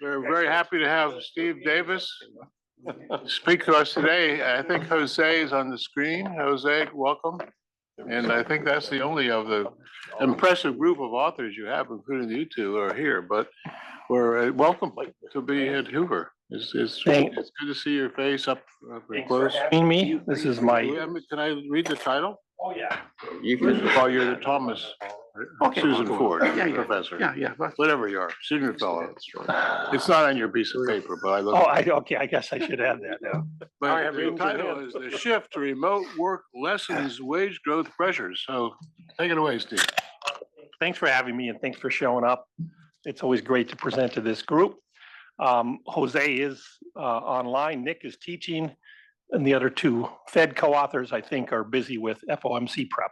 We're very happy to have Steve Davis speak to us today. I think Jose is on the screen. Jose, welcome. And I think that's the only of the impressive group of authors you have, including you two, are here. But we're welcome to be at Hoover. It's good to see your face up close. Me, this is my. Can I read the title? Oh yeah. You can. Well, you're the Thomas Susan Ford Professor. Yeah. Whatever you are, senior fellow. It's not on your piece of paper, but I look. Okay. I guess I should add that now. But the title is "The Shift to Remote Work Lessens Wage Growth Pressures." So, take it away, Steve. Thanks for having me, and thanks for showing up. It's always great to present to this group. Jose is online. Nick is teaching, and the other two Fed co-authors, I think, are busy with FOMC prep.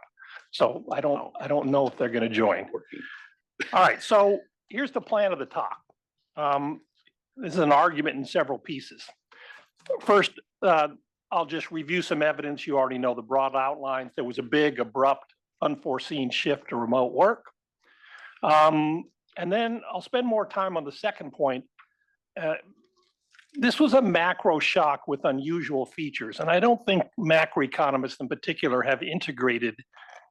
So I don't know if they're going to join. All right. So here's the plan of the talk. This is an argument in several pieces. First, I'll just review some evidence. You already know the broad outlines. There was a big, abrupt, unforeseen shift to remote work. And then I'll spend more time on the second point. This was a macro shock with unusual features, and I don't think macroeconomists in particular have integrated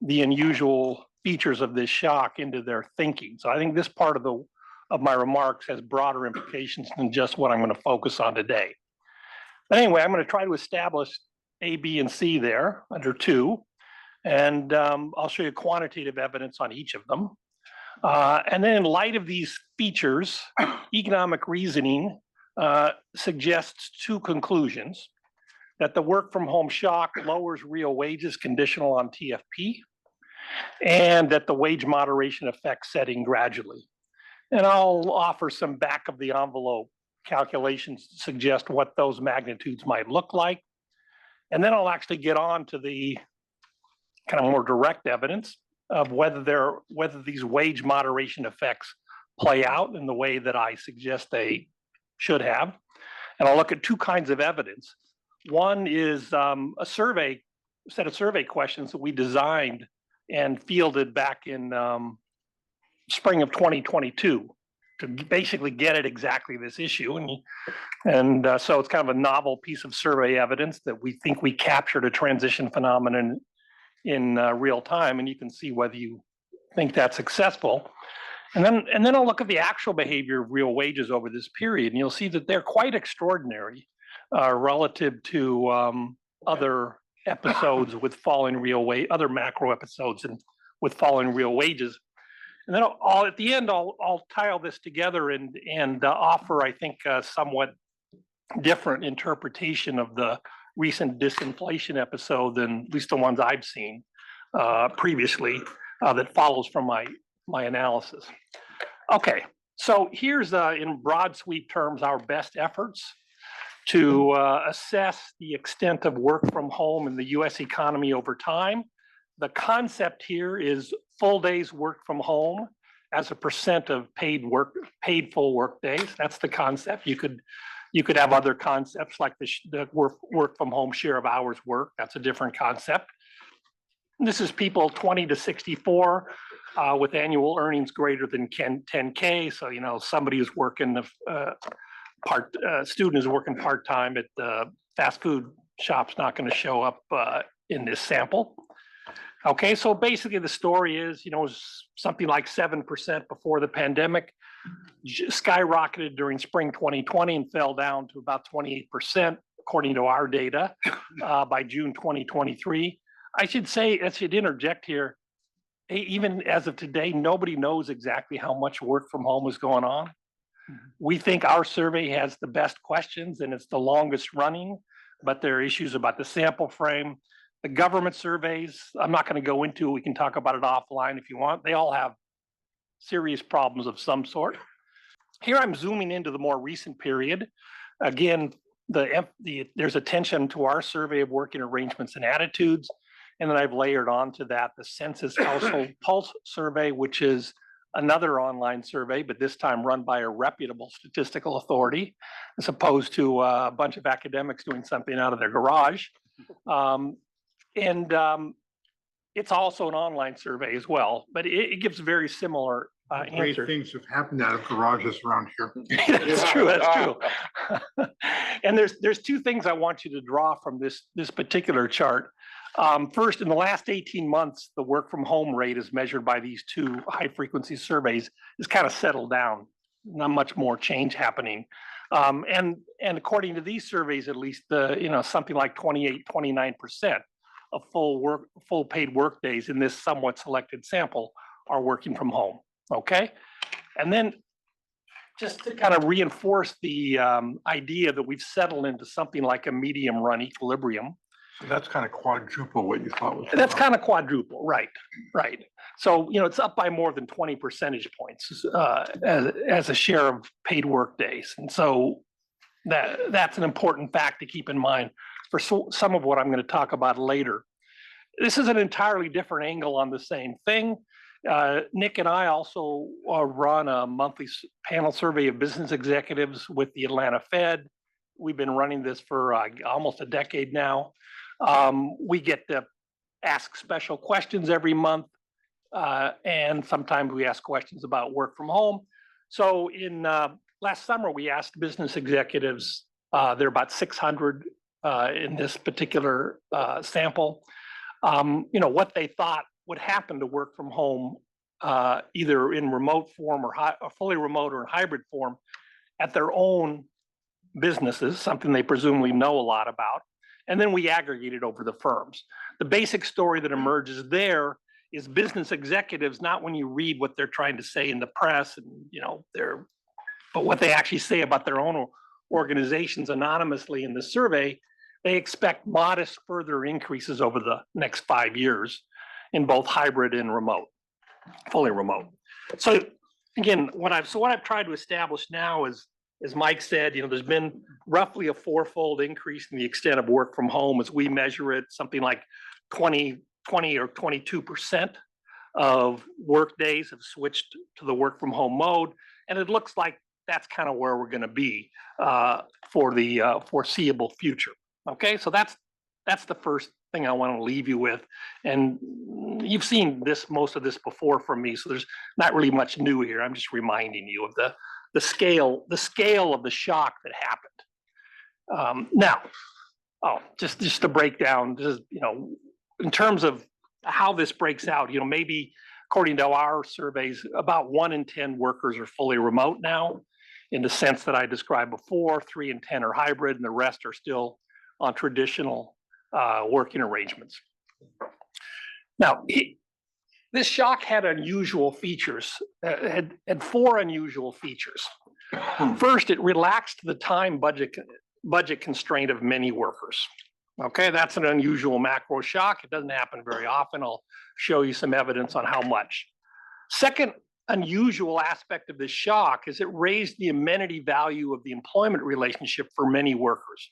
the unusual features of this shock into their thinking. So I think this part of my remarks has broader implications than just what I'm going to focus on today. But anyway, I'm going to try to establish A, B, and C there under 2, and I'll show you quantitative evidence on each of them. And then in light of these features, economic reasoning suggests 2 conclusions: that the work from home shock lowers real wages conditional on TFP, and that the wage moderation effect setting gradually. And I'll offer some back of the envelope calculations to suggest what those magnitudes might look like. And then I'll actually get on to the kind of more direct evidence of whether these wage moderation effects play out in the way that I suggest they should have. And I'll look at 2 kinds of evidence. One is a set of survey questions that we designed and fielded back in spring of 2022 to basically get at exactly this issue. And so it's kind of a novel piece of survey evidence that we think we captured a transition phenomenon in real time, and you can see whether you think that's successful. And then I'll look at the actual behavior of real wages over this period, and you'll see that they're quite extraordinary relative to other episodes with falling real wage, other macro episodes and with falling real wages. And then at the end, I'll tie all this together and offer, I think, a somewhat different interpretation of the recent disinflation episode than at least the ones I've seen previously that follows from my analysis. Okay, so here's in broad sweep terms our best efforts to assess the extent of work from home in the US economy over time. The concept here is full days work from home as a percent of paid full work days. That's the concept. You could have other concepts like the work from home share of hours work. That's a different concept. This is people 20 to 64 with annual earnings greater than 10K. So, somebody who's working, student is working part-time at the fast food shop's not going to show up in this sample. Okay, so basically the story is, it was something like 7% before the pandemic, skyrocketed during spring 2020 and fell down to about 28%, according to our data, by June 2023. I should interject here, even as of today, nobody knows exactly how much work from home is going on. We think our survey has the best questions and it's the longest running, but there are issues about the sample frame. The government surveys, I'm not going to go into, we can talk about it offline if you want. They all have serious problems of some sort. Here I'm zooming into the more recent period. Again, there's attention to our survey of working arrangements and attitudes. And then I've layered onto that the Census Household Pulse Survey, which is another online survey, but this time run by a reputable statistical authority, as opposed to a bunch of academics doing something out of their garage. It's also an online survey as well, but it gives very similar Great answers. things have happened out of garages around here. That's true, that's true. And there's two things I want you to draw from this particular chart. First, in the last 18 months, the work from home rate as measured by these two high frequency surveys is kind of settled down. Not much more change happening. And according to these surveys, at least something like 29% of full paid work days in this somewhat selected sample are working from home. Okay. And then just to kind of reinforce the idea that we've settled into something like a medium run equilibrium. So that's kind of quadruple what you thought was. That's kind of quadruple, right? Right. So, it's up by more than 20 percentage points as a share of paid work days. And so that's an important fact to keep in mind for some of what I'm going to talk about later. This is an entirely different angle on the same thing. Nick and I also run a monthly panel survey of business executives with the Atlanta Fed. We've been running this for almost a decade now. We get to ask special questions every month, and sometimes we ask questions about work from home. So in last summer, we asked business executives, there are about 600 in this particular sample, what they thought would happen to work from home, either in remote form or fully remote or in hybrid form at their own businesses, something they presumably know a lot about. And then we aggregated over the firms. The basic story that emerges there is business executives, not when you read what they're trying to say in the press and, but what they actually say about their own organizations anonymously in the survey, they expect modest further increases over the next 5 years in both hybrid and remote, fully remote. So again, what I've tried to establish now is, as Mike said, there's been roughly a fourfold increase in the extent of work from home as we measure it, something like 20 or 22% of work days have switched to the work from home mode. And it looks like that's kind of where we're going to be for the foreseeable future. Okay, so that's the first thing I want to leave you with. And you've seen most of this before from me, so there's not really much new here. I'm just reminding you of the scale of the shock that happened. Now, just to break down, in terms of how this breaks out, maybe according to our surveys, about 1 in 10 workers are fully remote now, in the sense that I described before. 3 in 10 are hybrid, and the rest are still on traditional working arrangements. Now, this shock had unusual features, had 4 unusual features. First, it relaxed the time budget constraint of many workers. Okay, that's an unusual macro shock. It doesn't happen very often. I'll show you some evidence on how much. Second unusual aspect of this shock is it raised the amenity value of the employment relationship for many workers.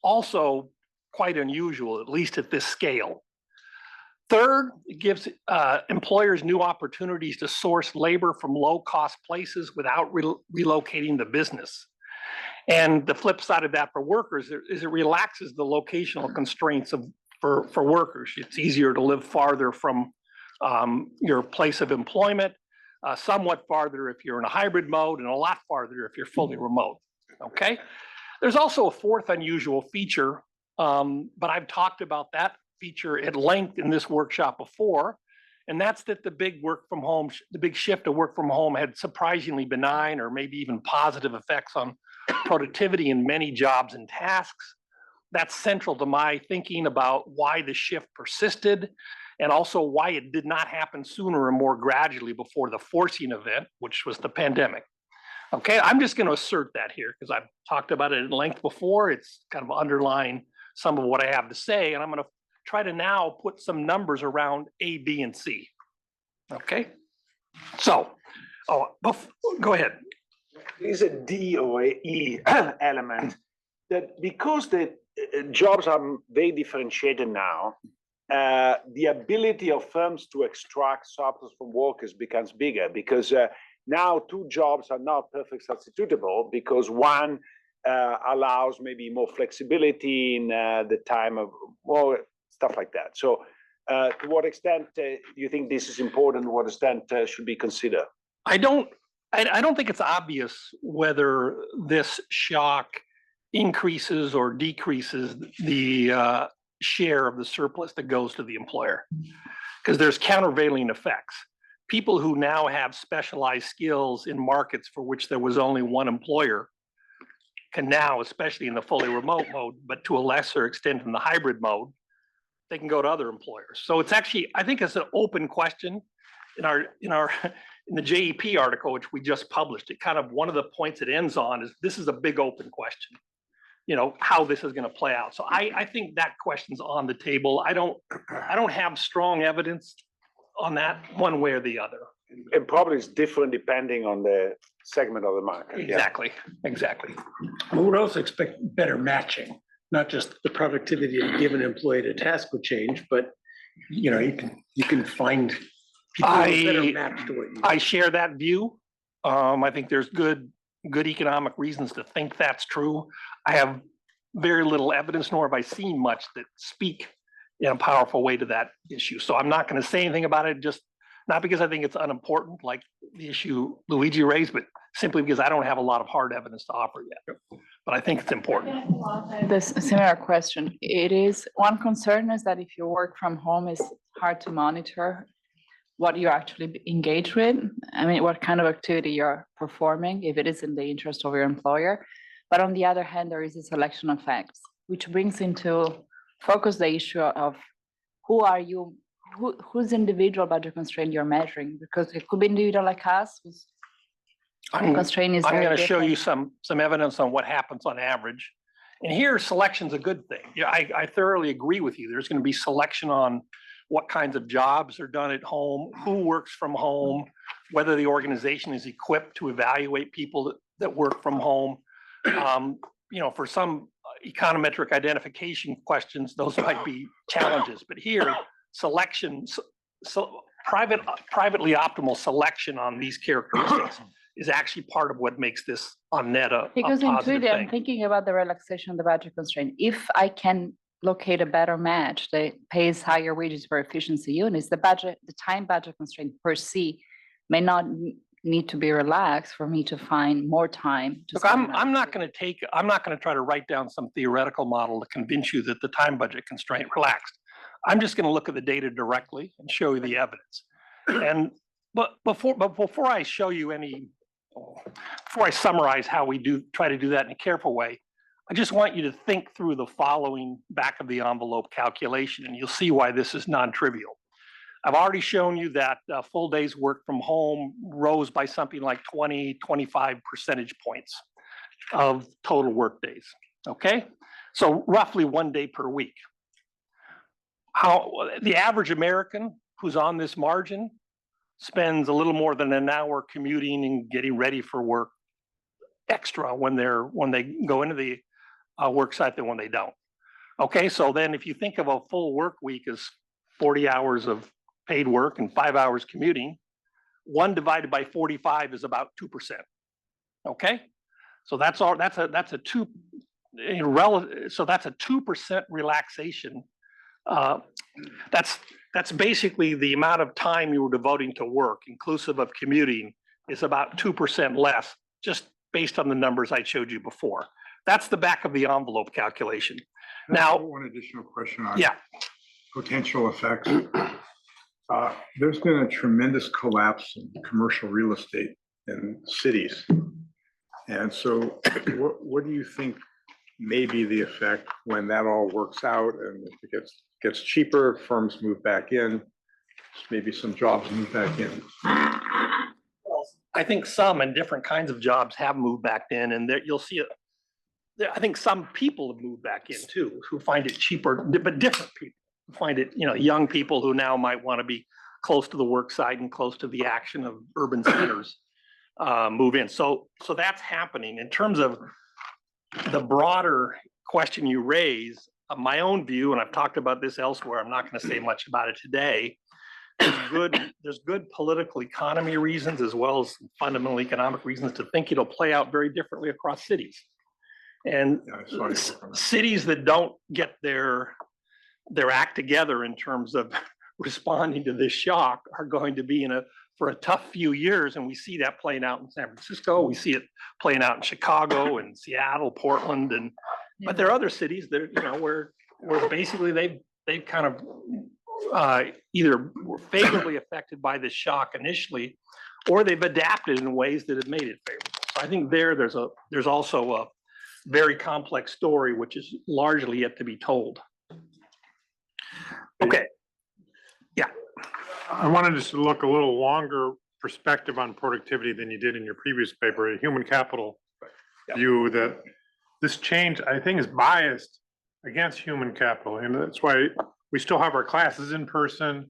Also quite unusual, at least at this scale. Third, it gives employers new opportunities to source labor from low-cost places without relocating the business. And the flip side of that for workers is it relaxes the locational constraints for workers. It's easier to live farther from your place of employment, somewhat farther if you're in a hybrid mode, and a lot farther if you're fully remote. Okay. There's also a fourth unusual feature, but I've talked about that feature at length in this workshop before, and that's that the big shift to work from home had surprisingly benign or maybe even positive effects on productivity in many jobs and tasks. That's central to my thinking about why the shift persisted, and also why it did not happen sooner or more gradually before the forcing event, which was the pandemic. Okay, I'm just going to assert that here because I've talked about it at length before. It's kind of underlying some of what I have to say, and I'm going to try to now put some numbers around A, B, and C. Okay, so, go ahead. There is a D or a E element that because the jobs are very differentiated now, the ability of firms to extract surplus from workers becomes bigger because now 2 jobs are not perfectly substitutable because one allows maybe more flexibility in the time of more stuff like that. So to what extent do you think this is important? To what extent should be considered? I don't think it's obvious whether this shock increases or decreases the share of the surplus that goes to the employer, because there's countervailing effects. People who now have specialized skills in markets for which there was only one employer can now, especially in the fully remote mode, but to a lesser extent in the hybrid mode, they can go to other employers. So it's actually, I think it's an open question. In the JEP article, which we just published, it kind of, one of the points it ends on is this is a big open question, how this is going to play out. So I think that question's on the table. I don't have strong evidence on that one way or the other. It probably is different depending on the segment of the market. Exactly. We would also expect better matching, not just the productivity of a given employee to task would change, but you can find people who are better matched to what you. I share that view. I think there's good economic reasons to think that's true. I have very little evidence, nor have I seen much that speak in a powerful way to that issue. So I'm not going to say anything about it, just not because I think it's unimportant, like the issue Luigi raised, but simply because I don't have a lot of hard evidence to offer yet. But I think it's important. This similar question. It is one concern is that if you work from home, it's hard to monitor what you actually engage with. I mean, what kind of activity you're performing, if it is in the interest of your employer. But on the other hand, there is a selection of facts, which brings into focus the issue of who are you, whose individual budget constraint you're measuring, because it could be individual like us, whose constraint is. I'm going to show you some evidence on what happens on average. And here, selection's a good thing. Yeah, I thoroughly agree with you. There's going to be selection on what kinds of jobs are done at home, who works from home, whether the organization is equipped to evaluate people that work from home. For some econometric identification questions, those might be challenges. But here, selection, privately optimal selection on these characteristics is actually part of what makes this on net a because positive intuitively, thing. I'm thinking about the relaxation of the budget constraint. If I can locate a better match that pays higher wages for efficiency units, the time budget constraint per se may not need to be relaxed for me to find more time. Look, I'm not going to try to write down some theoretical model to convince you that the time budget constraint relaxed. I'm just going to look at the data directly and show you the evidence. But before I show you before I summarize how we try to do that in a careful way, I just want you to think through the following back of the envelope calculation, and you'll see why this is non-trivial. I've already shown you that full days work from home rose by something like 20-25 percentage points of total work days. Okay, so roughly 1 day per week. How the average American who's on this margin spends a little more than an hour commuting and getting ready for work extra when they go into the work site than when they don't. Okay, so then if you think of a full work week as 40 hours of paid work and 5 hours commuting, 1 divided by 45 is about 2%. Okay, so that's a 2% relaxation. That's basically the amount of time you were devoting to work, inclusive of commuting, is about 2% less, just based on the numbers I showed you before. That's the back of the envelope calculation. Now, one additional question on potential effects. There's been a tremendous collapse in commercial real estate in cities. And so what do you think may be the effect when that all works out and if it gets cheaper, firms move back in, maybe some jobs move back in? I think some and different kinds of jobs have moved back in, and there you'll see it. I think some people have moved back in too, who find it cheaper, but different people who find it, young people who now might want to be close to the work site and close to the action of urban centers move in. So that's happening. In terms of the broader question you raise, my own view, and I've talked about this elsewhere, I'm not going to say much about it today. There's good political economy reasons as well as fundamental economic reasons to think it'll play out very differently across cities. And cities that don't get their act together in terms of responding to this shock are going to be in a for a tough few years, and we see that playing out in San Francisco. We see it playing out in Chicago and Seattle, Portland, and but there are other cities that where basically they've kind of either were favorably affected by this shock initially, or they've adapted in ways that have made it favorable. So I think there's also a very complex story which is largely yet to be told. Okay. Yeah. I wanted us to look a little longer perspective on productivity than you did in your previous paper, a human capital view, that this change, I think, is biased against human capital. And that's why we still have our classes in person.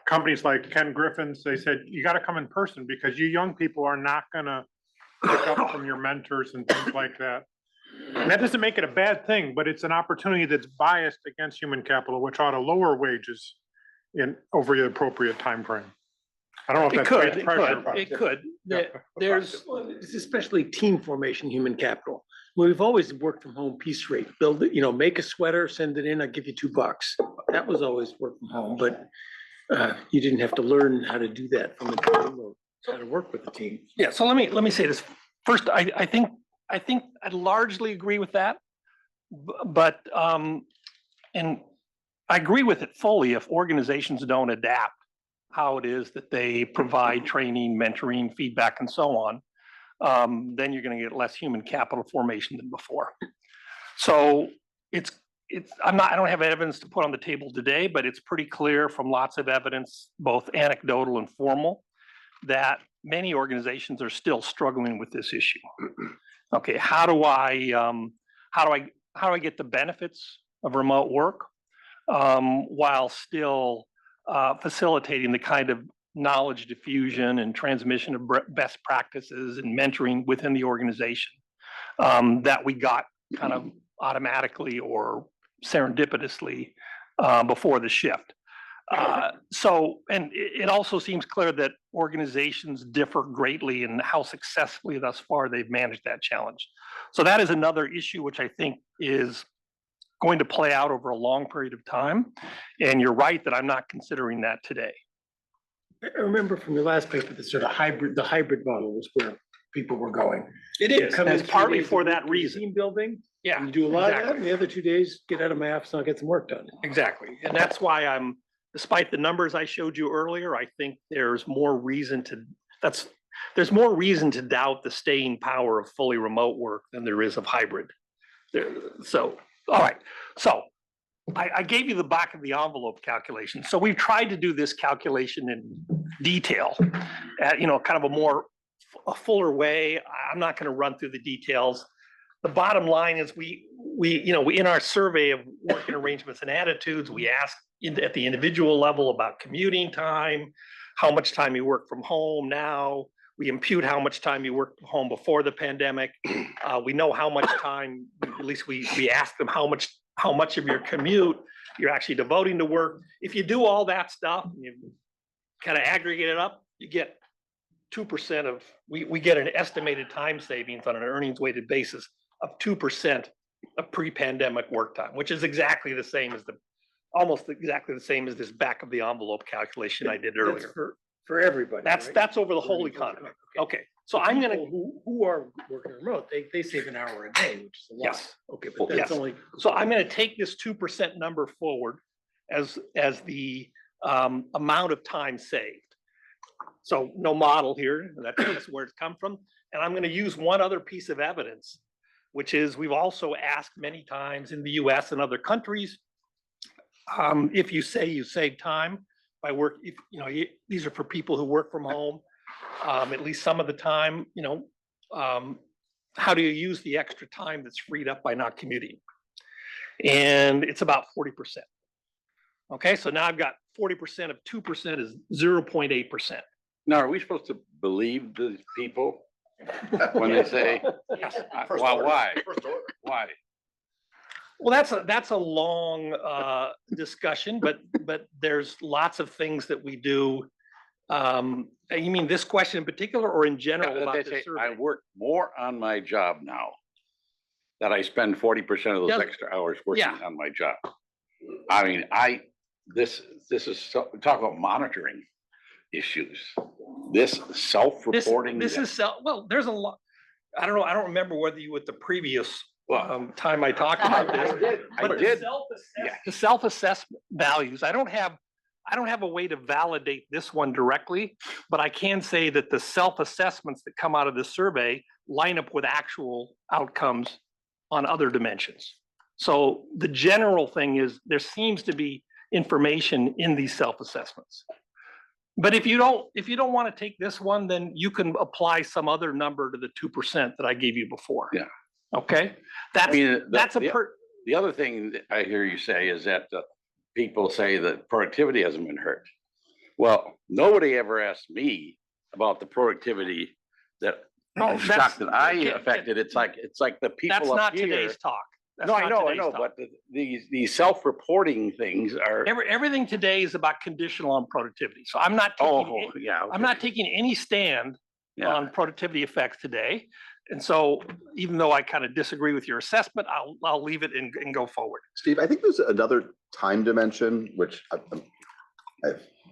Companies like Ken Griffin's, they said, you got to come in person because you young people are not going to pick up from your mentors and things like that. And that doesn't make it a bad thing, but it's an opportunity that's biased against human capital, which ought to lower wages over the appropriate time frame. I don't know if It that's could, great it pressure. could, it could. Yeah. There's, It's especially team formation, human capital. We've always worked from home piece rate, build it, make a sweater, send it in, I'll give you $2. That was always work from home, but you didn't have to learn how to do that from the team or how to work with the team. yeah, so let me say this. First, I think I largely agree with that, but and I agree with it fully if organizations don't adapt how it is that they provide training, mentoring, feedback, and so on, then you're going to get less human capital formation than before. So I don't have evidence to put on the table today, but it's pretty clear from lots of evidence, both anecdotal and formal, that many organizations are still struggling with this issue. Okay, how do I get the benefits of remote work while still facilitating the kind of knowledge diffusion and transmission of best practices and mentoring within the organization that we got kind of automatically or serendipitously before the shift. And it also seems clear that organizations differ greatly in how successfully thus far they've managed that challenge. So that is another issue which I think is going to play out over a long period of time. And you're right that I'm not considering that today. I remember from your last paper, the hybrid model was where people were going. It is, Come and in it's 3 partly days a for week, that do reason. Team building, Yeah, and you do a lot of that, exactly. and the other 2 days, get out of my office and I'll get some work done. Exactly. And that's why despite the numbers I showed you earlier, I think there's more reason to doubt the staying power of fully remote work than there is of hybrid. So, all right. So I gave you the back of the envelope calculation. So we've tried to do this calculation in detail at, kind of a fuller way. I'm not going to run through the details. The bottom line is we in our survey of working arrangements and attitudes, we asked at the individual level about commuting time, how much time you work from home now. We impute how much time you worked from home before the pandemic. We know how much time, at least we asked them how much of your commute you're actually devoting to work. If you do all that stuff, and you kind of aggregate it up, you get 2% of, we get an estimated time savings on an earnings weighted basis of 2% of pre-pandemic work time, which is exactly the same as almost exactly the same as this back of the envelope calculation I did earlier. That's for everybody. That's right? over the whole economy. Okay, so I'm gonna, People who are working remote, they save an hour a day, which is a lot. Yes. Okay, but that's Yes. only. so I'm gonna take this 2% number forward as the amount of time saved. So no model here, that's where it's come from. And I'm gonna use one other piece of evidence, which is we've also asked many times in the US and other countries, if you say you save time by work, these are for people who work from home, at least some of the time, how do you use the extra time that's freed up by not commuting? And it's about 40%. Okay, so now I've got 40% of 2% is 0.8%. Now, are we supposed to believe these people when they say, Yes. well, why? Why? Well, that's a long discussion, but there's lots of things that we do. You mean this question in particular, or in general about They this say, survey? I work more on my job now, that I spend 40% of those Does- extra hours working Yeah. on my job. I mean, this is talk about monitoring. issues. This self-reporting. This is, well, there's a lot, I don't know, I don't remember whether you at the previous time I talked about this. I But did. the self-assessment values, I don't have a way to validate this one directly, but I can say that the self-assessments that come out of this survey line up with actual outcomes on other dimensions. So the general thing is there seems to be information in these self-assessments. But if you don't want to take this one, then you can apply some other number to the 2% that I gave you before. Yeah. Okay, I mean, the other thing that I hear you say is that people say that productivity hasn't been hurt. Well, nobody ever asked me about the productivity that shock that I affected. It's like the people That's up not here. today's talk. That's No, I not know, today's talk. but these self-reporting things are. Everything today is about conditional on productivity. So I'm not taking, Yeah. I'm not taking any stand Yeah. on productivity effects today. And so even though I kind of disagree with your assessment, I'll leave it and go forward. Steve, I think there's another time dimension, which I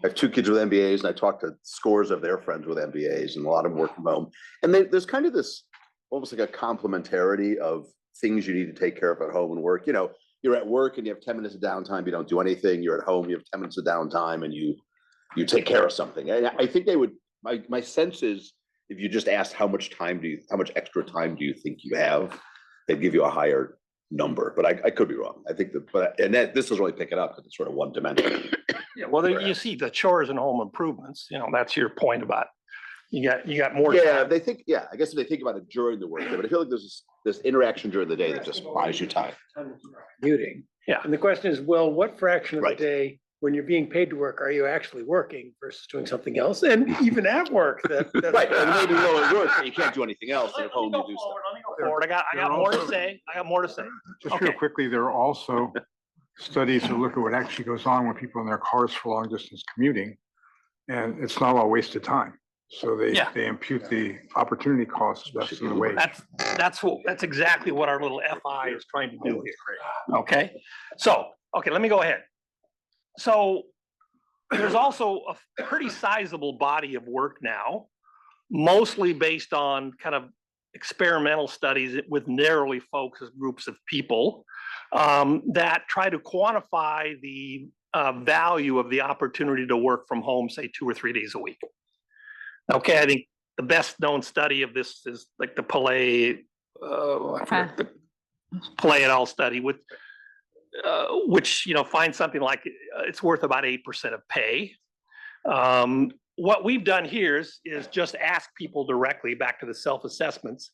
have two kids with MBAs, and I talked to scores of their friends with MBAs, and a lot of them work from home. And there's kind of this almost like a complementarity of things you need to take care of at home and work. You know, you're at work and you have 10 minutes of downtime, you don't do anything. You're at home, you have 10 minutes of downtime, and you take care of something. And I think they would. My sense is, if you just asked how much extra time do you think you have, they'd give you a higher number. But I could be wrong. I think this is really picking up because it's sort of one dimension. Yeah, well, you see the chores and home improvements, that's your point about, you got more. Yeah, time. they think, I guess if they think about it during the workday, but I feel like there's this interaction during the day that just buys you time. Muting. Yeah. And the question is, well, what fraction of the Right. day, when you're being paid to work, are you actually working versus doing something else? And even at work, that's Right, and maybe at work, you can't do anything else, and at home you do stuff. Let me go forward. I got more to say. Just real Okay. quickly, there are also studies that look at what actually goes on when people in their cars for long distance commuting. And it's not all wasted time. So they impute the opportunity costs less than the wage. That's exactly what our little FI is trying to do here. Okay, so, let me go ahead. So there's also a pretty sizable body of work now, mostly based on kind of experimental studies with narrowly focused groups of people that try to quantify the value of the opportunity to work from home, say 2 or 3 days a week. Okay, I think the best known study of this is like the Pillay et al. Study with which finds something like it's worth about 8% of pay. What we've done here is just ask people directly, back to the self-assessments,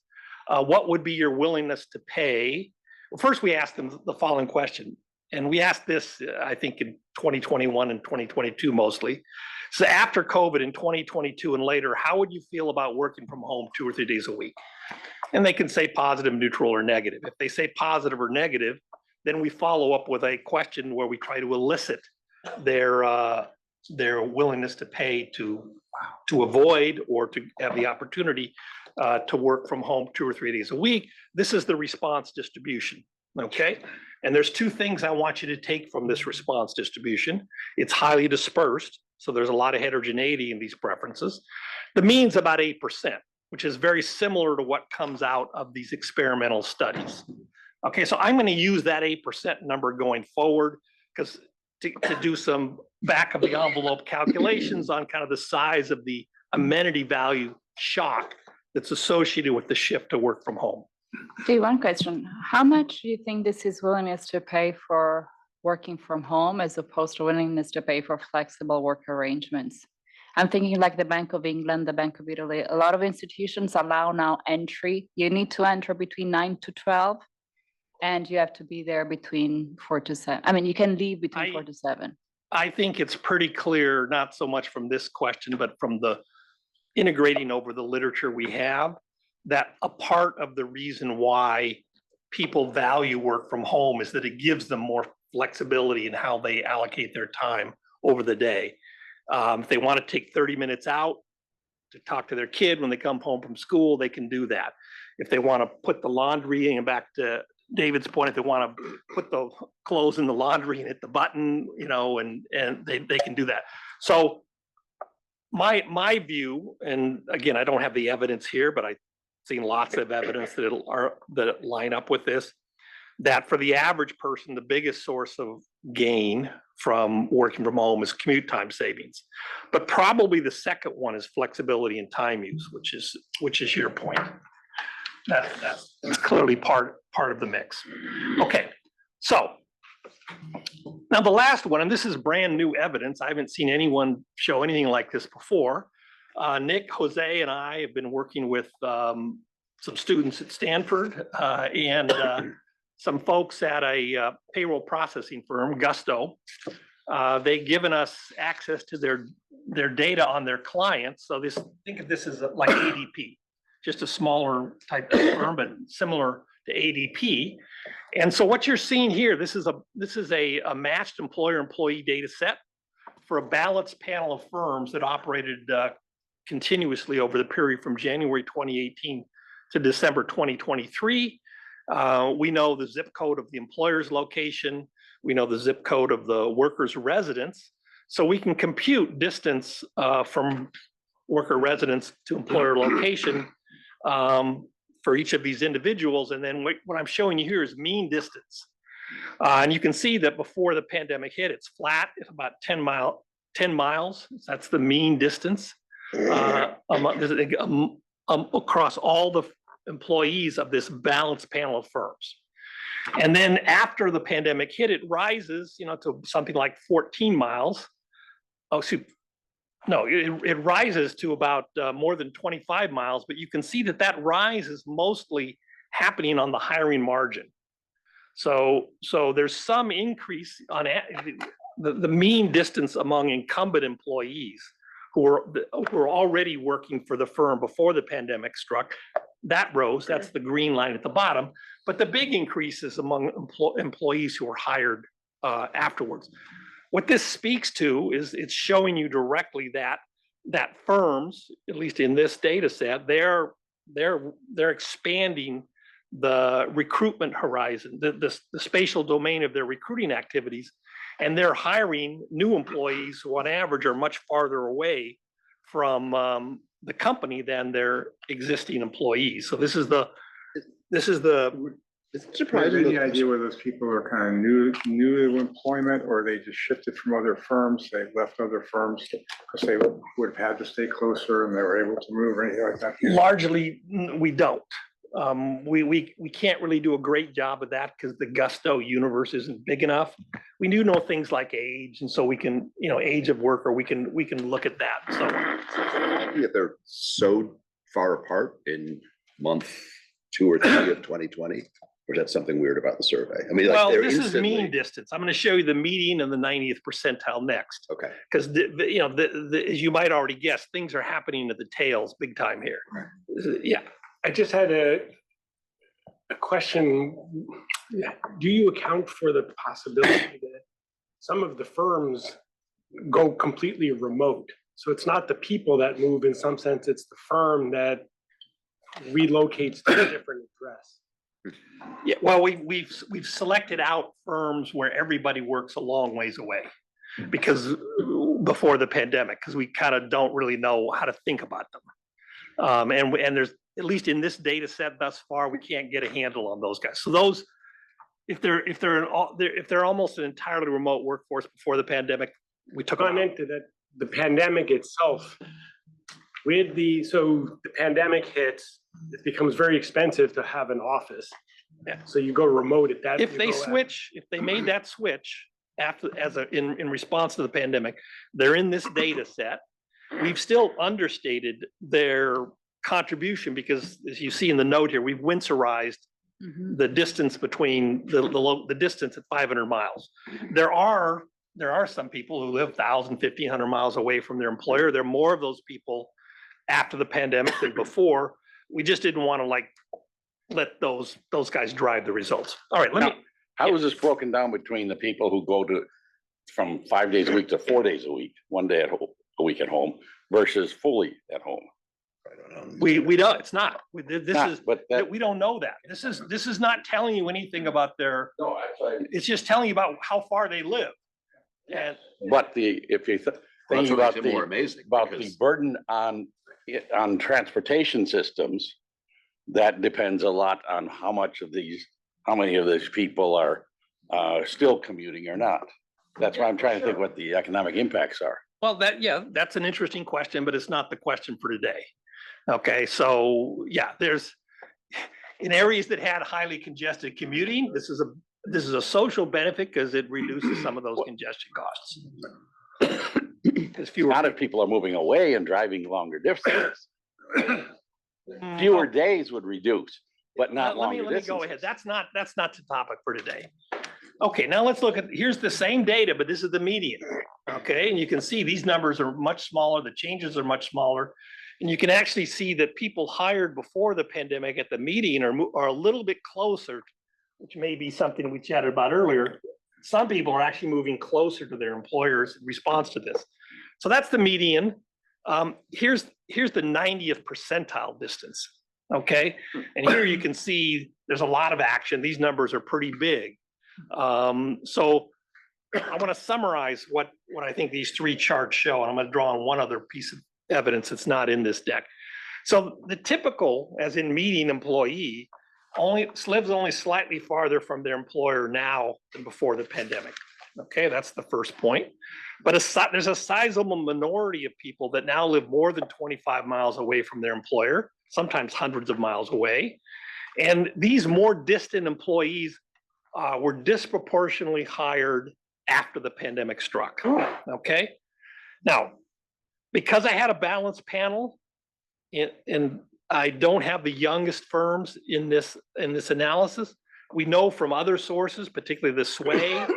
what would be your willingness to pay? Well, first we asked them the following question, and we asked this I think in 2021 and 2022 mostly. So after COVID in 2022 and later, how would you feel about working from home 2 or 3 days a week? And they can say positive, neutral, or negative. If they say positive or negative, then we follow up with a question where we try to elicit their willingness to pay to avoid or to have the opportunity to work from home 2 or 3 days a week. This is the response distribution, okay? And there's 2 things I want you to take from this response distribution. It's highly dispersed, so there's a lot of heterogeneity in these preferences. The mean's about 8%, which is very similar to what comes out of these experimental studies. Okay, so I'm going to use that 8% number going forward because to do some back of the envelope calculations on kind of the size of the amenity value shock that's associated with the shift to work from home. Okay, one question. How much do you think this is willingness to pay for working from home as opposed to willingness to pay for flexible work arrangements? I'm thinking like the Bank of England, the Bank of Italy. A lot of institutions allow now entry. You need to enter between 9 to 12. And you have to be there between 4 to 7. I mean, you can leave between 4 to 7. I think it's pretty clear, not so much from this question, but from the integrating over the literature we have, that a part of the reason why people value work from home is that it gives them more flexibility in how they allocate their time over the day. If they want to take 30 minutes out to talk to their kid when they come home from school, they can do that. If they want to put the laundry and back to David's point, if they want to put the clothes in the laundry and hit the button, and they can do that. So my view, and again, I don't have the evidence here, but I've seen lots of evidence that line up with this, that for the average person, the biggest source of gain from working from home is commute time savings. But probably the second one is flexibility in time use, which is your point. That's clearly part of the mix. Okay, so now the last one, and this is brand new evidence. I haven't seen anyone show anything like this before. Nick, Jose, and I have been working with some students at Stanford and some folks at a payroll processing firm, Gusto. They've given us access to their data on their clients. So think of this as like ADP, just a smaller type of firm, but similar to ADP. And so what you're seeing here, this is a matched employer-employee data set for a balanced panel of firms that operated continuously over the period from January 2018 to December 2023. We know the zip code of the employer's location. We know the zip code of the worker's residence. So we can compute distance from worker residence to employer location for each of these individuals. And then what I'm showing you here is mean distance. And you can see that before the pandemic hit, it's flat, it's about 10 miles. That's the mean distance across all the employees of this balanced panel of firms. And then after the pandemic hit, it rises, to something like 14 miles. Oh, no, it rises to about more than 25 miles, but you can see that rise is mostly happening on the hiring margin. So there's some increase on the mean distance among incumbent employees who are already working for the firm before the pandemic struck. That rose, that's the green line at the bottom, but the big increase is among employees who are hired afterwards. What this speaks to is it's showing you directly that firms, at least in this data set, they're expanding the recruitment horizon, the spatial domain of their recruiting activities, and they're hiring new employees who on average are much farther away from the company than their existing employees. So this is the It's surprising. Any idea whether those people are kind of new to employment, or they just shifted from other firms? They left other firms because they would have had to stay closer and they were able to move or anything like that? Largely, we don't. We can't really do a great job of that because the Gusto universe isn't big enough. We do know things like age, and so we can, age of worker, we can look at that. So if they're so far apart in month 2 or 3 of 2020, or is that something weird about the survey? I mean, well, this is mean distance. I'm going to show you the median and the 90th percentile next. Okay. Because as you might already guess, things are happening at the tails big time here. Right. Yeah. I just had a question. Do you account for the possibility that some of the firms go completely remote? So it's not the people that move, in some sense, it's the firm that relocates to a different address. Yeah, well, we've selected out firms where everybody works a long ways away because before the pandemic, because we kind of don't really know how to think about them. And there's, at least in this data set thus far, we can't get a handle on those guys. So those, if they're almost an entirely remote workforce before the pandemic, we took them out. That the pandemic itself, so the pandemic hits, it becomes very expensive to have an office. Yeah. So you go remote at that. If they made that switch in response to the pandemic, they're in this data set. We've still understated their contribution because, as you see in the note here, we've winterized the distance between the distance at 500 miles. There are some people who live 1,000, 1,500 miles away from their employer. There are more of those people after the pandemic than before. We just didn't want to let those guys drive the results. All right, how is this broken down between the people who go from 5 days a week to 4 days a week, 1 day a week at home, versus fully at home? I don't know. We don't. It's not. We don't know that. This is not telling you anything about their. No, actually, it's just telling you about how far they live. And but That's thinking what about makes it more the, amazing. about the because- burden on transportation systems, that depends a lot on how many of these people are still commuting or not. That's why I'm trying to think what the economic impacts are. Well, that's an interesting question, but it's not the question for today. Okay, so yeah, there's, in areas that had highly congested commuting, this is a social benefit because it reduces some of those congestion costs. Because fewer. Not if people are moving away and driving longer distances. Fewer days would reduce, but not Let me longer go ahead. distances. That's not the topic for today. Okay, now let's look at, here's the same data, but this is the median. Okay, and you can see these numbers are much smaller, the changes are much smaller. And you can actually see that people hired before the pandemic at the median are a little bit closer, which may be something we chatted about earlier. Some people are actually moving closer to their employers in response to this. So that's the median. Here's the 90th percentile distance. Okay, and here you can see there's a lot of action. These numbers are pretty big. So I want to summarize what I think these three charts show, and I'm going to draw on one other piece of evidence that's not in this deck. So the typical, as in median employee, lives only slightly farther from their employer now than before the pandemic. Okay, that's the first point. But there's a sizable minority of people that now live more than 25 miles away from their employer, sometimes hundreds of miles away. And these more distant employees were disproportionately hired after the pandemic struck. Okay, now, because I had a balanced panel, and I don't have the youngest firms in this analysis, we know from other sources, particularly the sway,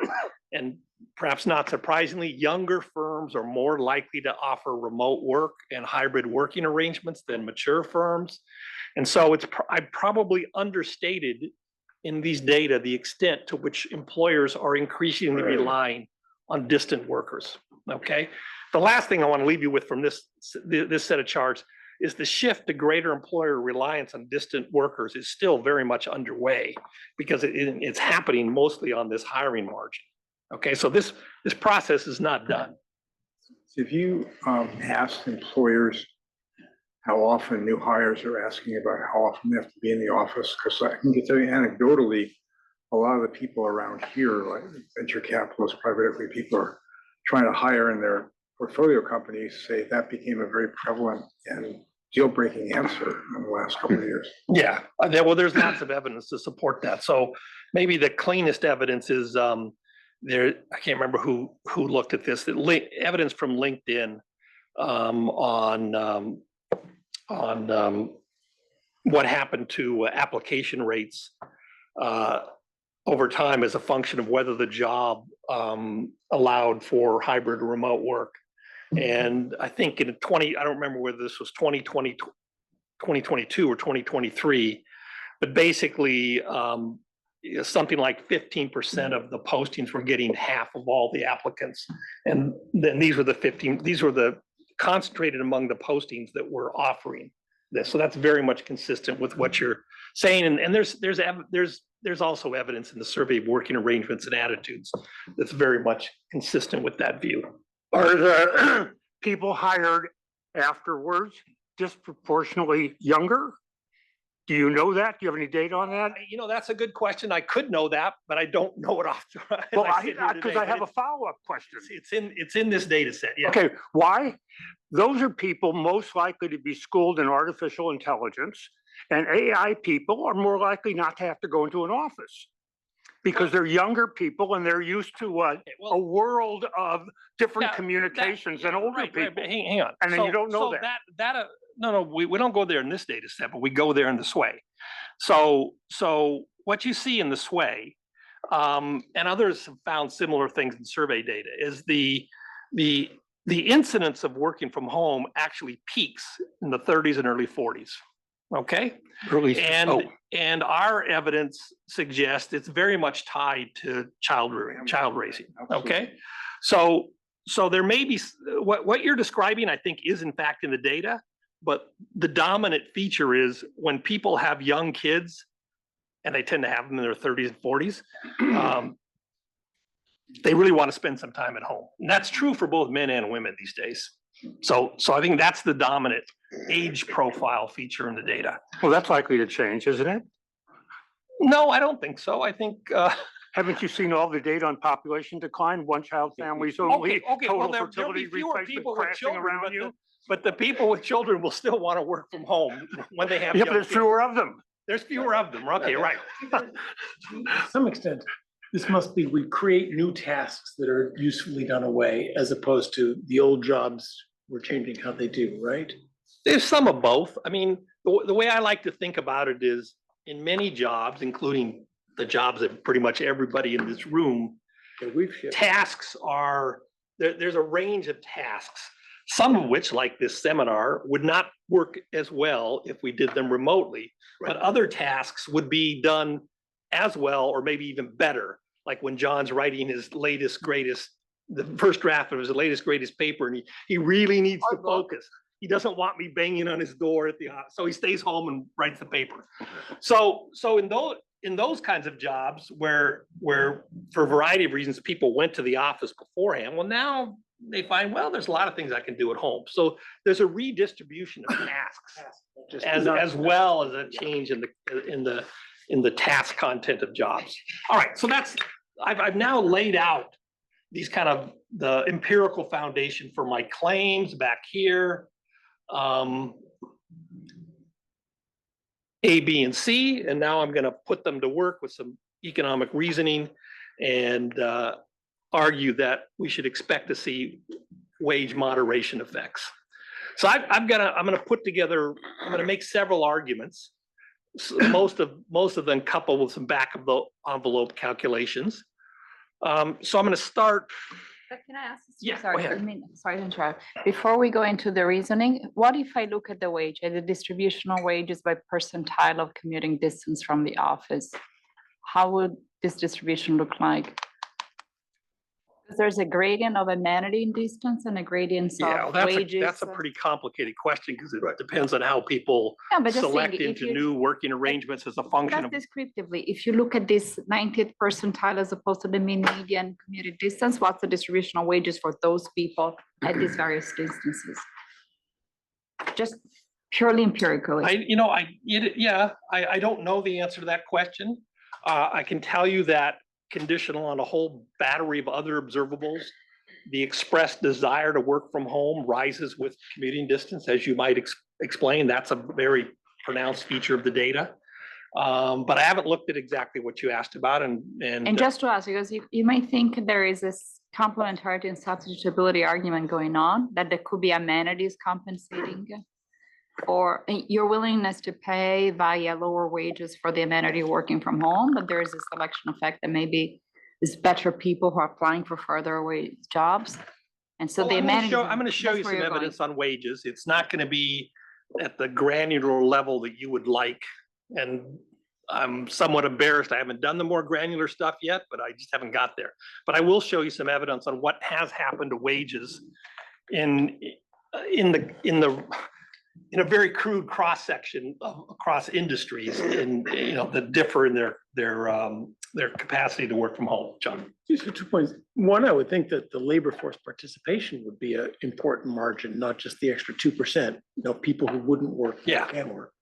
and perhaps not surprisingly, younger firms are more likely to offer remote work and hybrid working arrangements than mature firms. And so I probably understated in these data the extent to which employers are increasingly relying on distant workers. Okay, the last thing I want to leave you with from this set of charts is the shift to greater employer reliance on distant workers is still very much underway because it's happening mostly on this hiring margin. Okay, so this process is not done. If you ask employers how often new hires are asking about how often they have to be in the office, because I can tell you anecdotally, a lot of the people around here, like venture capitalists, private equity people, are trying to hire in their portfolio companies, say that became a very prevalent and deal-breaking answer in the last couple of years. Yeah, well, there's lots of evidence to support that. So maybe the cleanest evidence is there. I can't remember who looked at this. Evidence from LinkedIn on what happened to application rates over time as a function of whether the job allowed for hybrid or remote work. And I think I don't remember whether this was 2020, 2022 or 2023, but basically something like 15% of the postings were getting half of all the applicants. And then these were the concentrated among the postings that were offering this. So that's very much consistent with what you're saying. And there's also evidence in the survey of working arrangements and attitudes that's very much consistent with that view. Are the people hired afterwards disproportionately younger? Do you know that? Do you have any data on that? You know, that's a good question. I could know that, but I don't know it off. Well, because I have a follow-up question. It's in this data set. Yeah. Okay, why? Those are people most likely to be schooled in artificial intelligence, and AI people are more likely not to have to go into an office because they're younger people and they're used to a world of different communications than older people. Hang on. And then you don't know that. No, we don't go there in this data set, but we go there in the sway. So what you see in the sway, and others have found similar things in survey data, is the incidence of working from home actually peaks in the 30s and early 40s. Okay. And our evidence suggests it's very much tied to child raising. Okay. So there may be what you're describing, I think, is in fact in the data, but the dominant feature is when people have young kids, and they tend to have them in their 30s and 40s, they really want to spend some time at home. And that's true for both men and women these days. So I think that's the dominant age profile feature in the data. Well, that's likely to change, isn't it? No, I don't think so. I think, Haven't you seen all the data on population decline, one-child families only, well, total there'll fertility be fewer replacement people with crashing children, around you? but the people with children will still want to work from home when they have Yeah, but young there's kids. fewer of them. There's fewer of them. Okay, right. To some extent, this must be, we create new tasks that are usefully done away as opposed to the old jobs, we're changing how they do, right? There's some of both. I mean, the way I like to think about it is in many jobs, including the jobs that pretty much everybody in this room, We've shifted. tasks are, there's a range of tasks, some of which, like this seminar, would not work as well if we did them remotely. But other tasks would be done as well, or maybe even better. Like when John's writing his latest, greatest, the first draft of his latest, greatest paper, and he really needs to focus. He doesn't want me banging on his door at the office, so he stays home and writes the paper. So in those kinds of jobs where for a variety of reasons, people went to the office beforehand, well, now they find, well, there's a lot of things I can do at home. So there's a redistribution of tasks as well as a change in the task content of jobs. All right, so I've now laid out these kind of the empirical foundation for my claims back here. A, B, and C, and now I'm going to put them to work with some economic reasoning and argue that we should expect to see wage moderation effects. So I'm going to make several arguments, most of them coupled with some back of the envelope calculations. So I'm going to start. But can I ask? Yeah, go Sorry, ahead. sorry to interrupt. Before we go into the reasoning, what if I look at the wage, the distribution of wages by percentile of commuting distance from the office? How would this distribution look like? There's a gradient of amenity in distance and a gradient Yeah, of well, wages. that's a pretty complicated question because it depends on how people Yeah, but just select saying, if into you- new working arrangements as a function Just of. descriptively, if you look at this 90th percentile as opposed to the mean median commuted distance, what's the distribution of wages for those people at these various distances? Just purely empirically. I don't know the answer to that question. I can tell you that conditional on a whole battery of other observables, the expressed desire to work from home rises with commuting distance, as you might explain. That's a very pronounced feature of the data. But I haven't looked at exactly what you asked about And just to ask, because you might think there is this complementarity and substitutability argument going on, that there could be amenities compensating or your willingness to pay via lower wages for the amenity working from home, but there is a selection effect that maybe is better people who are applying for further away jobs. And so the amenities. I'm going to show you some evidence on wages. It's not going to be at the granular level that you would like. And I'm somewhat embarrassed. I haven't done the more granular stuff yet, but I just haven't got there. But I will show you some evidence on what has happened to wages in a very crude cross section across industries, and that differ in their capacity to work from home. John, Just 2 points. One, I would think that the labor force participation would be an important margin, not just the extra 2%. People who wouldn't work can work.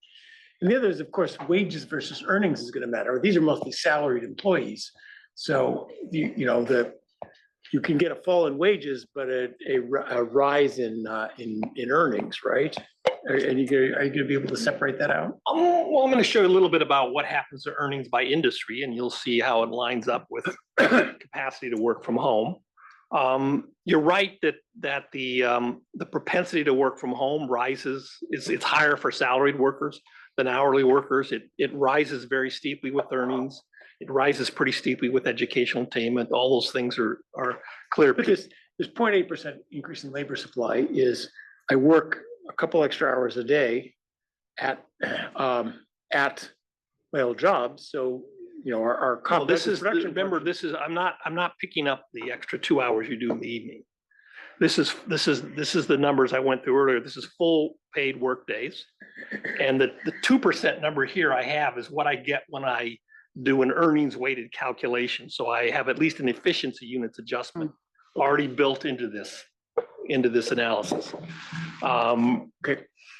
And the other is, of course, wages versus earnings is going to matter. These are mostly salaried employees, so you can get a fall in wages, but a rise in earnings, right? Are you going to be able to separate that out? well, I'm going to show you a little bit about what happens to earnings by industry, and you'll see how it lines up with capacity to work from home. You're right that the propensity to work from home rises. It's higher for salaried workers than hourly workers. It rises very steeply with earnings. It rises pretty steeply with educational attainment. All those things are clear. But this 0.8% increase in labor supply is, I work a couple extra hours a day at my old job. So, our production. Remember, this is, I'm not picking up the extra 2 hours you do in the evening. This is the numbers I went through earlier. This is full paid work days. And the 2% number here I have is what I get when I do an earnings weighted calculation. So I have at least an efficiency units adjustment already built into this analysis.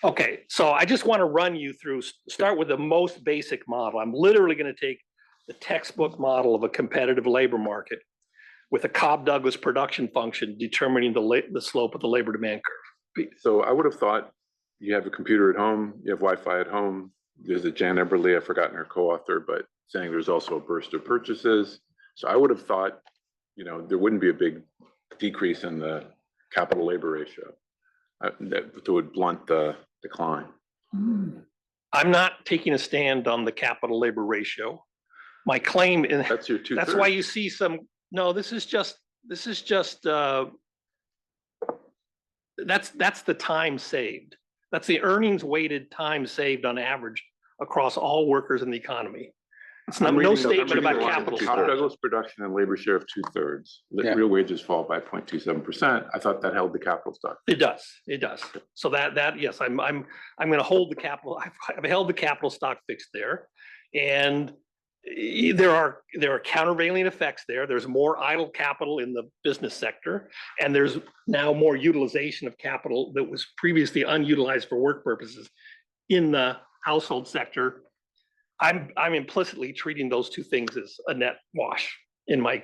Okay, so I just want to run you through, start with the most basic model. I'm literally going to take the textbook model of a competitive labor market with a Cobb-Douglas production function determining the slope of the labor demand curve. So I would have thought you have a computer at home, you have Wi-Fi at home. There's a Jan Eberly, I've forgotten her co-author, but saying there's also a burst of purchases. So I would have thought, there wouldn't be a big decrease in the capital labor ratio that would blunt the decline. I'm not taking a stand on the capital labor ratio. My claim in That's your 2/3. that's why you see some, no, this is just, that's the time saved. That's the earnings weighted time saved on average across all workers in the economy. It's not, no statement about capital. Douglas production and labor share of 2/3. The real wages fall by 0.27%. I thought that held the capital stock. It does. So that yes, I'm going to hold the capital. I've held the capital stock fixed there, and there are countervailing effects there. There's more idle capital in the business sector, and there's now more utilization of capital that was previously unutilized for work purposes in the household sector. I'm implicitly treating those two things as a net wash in my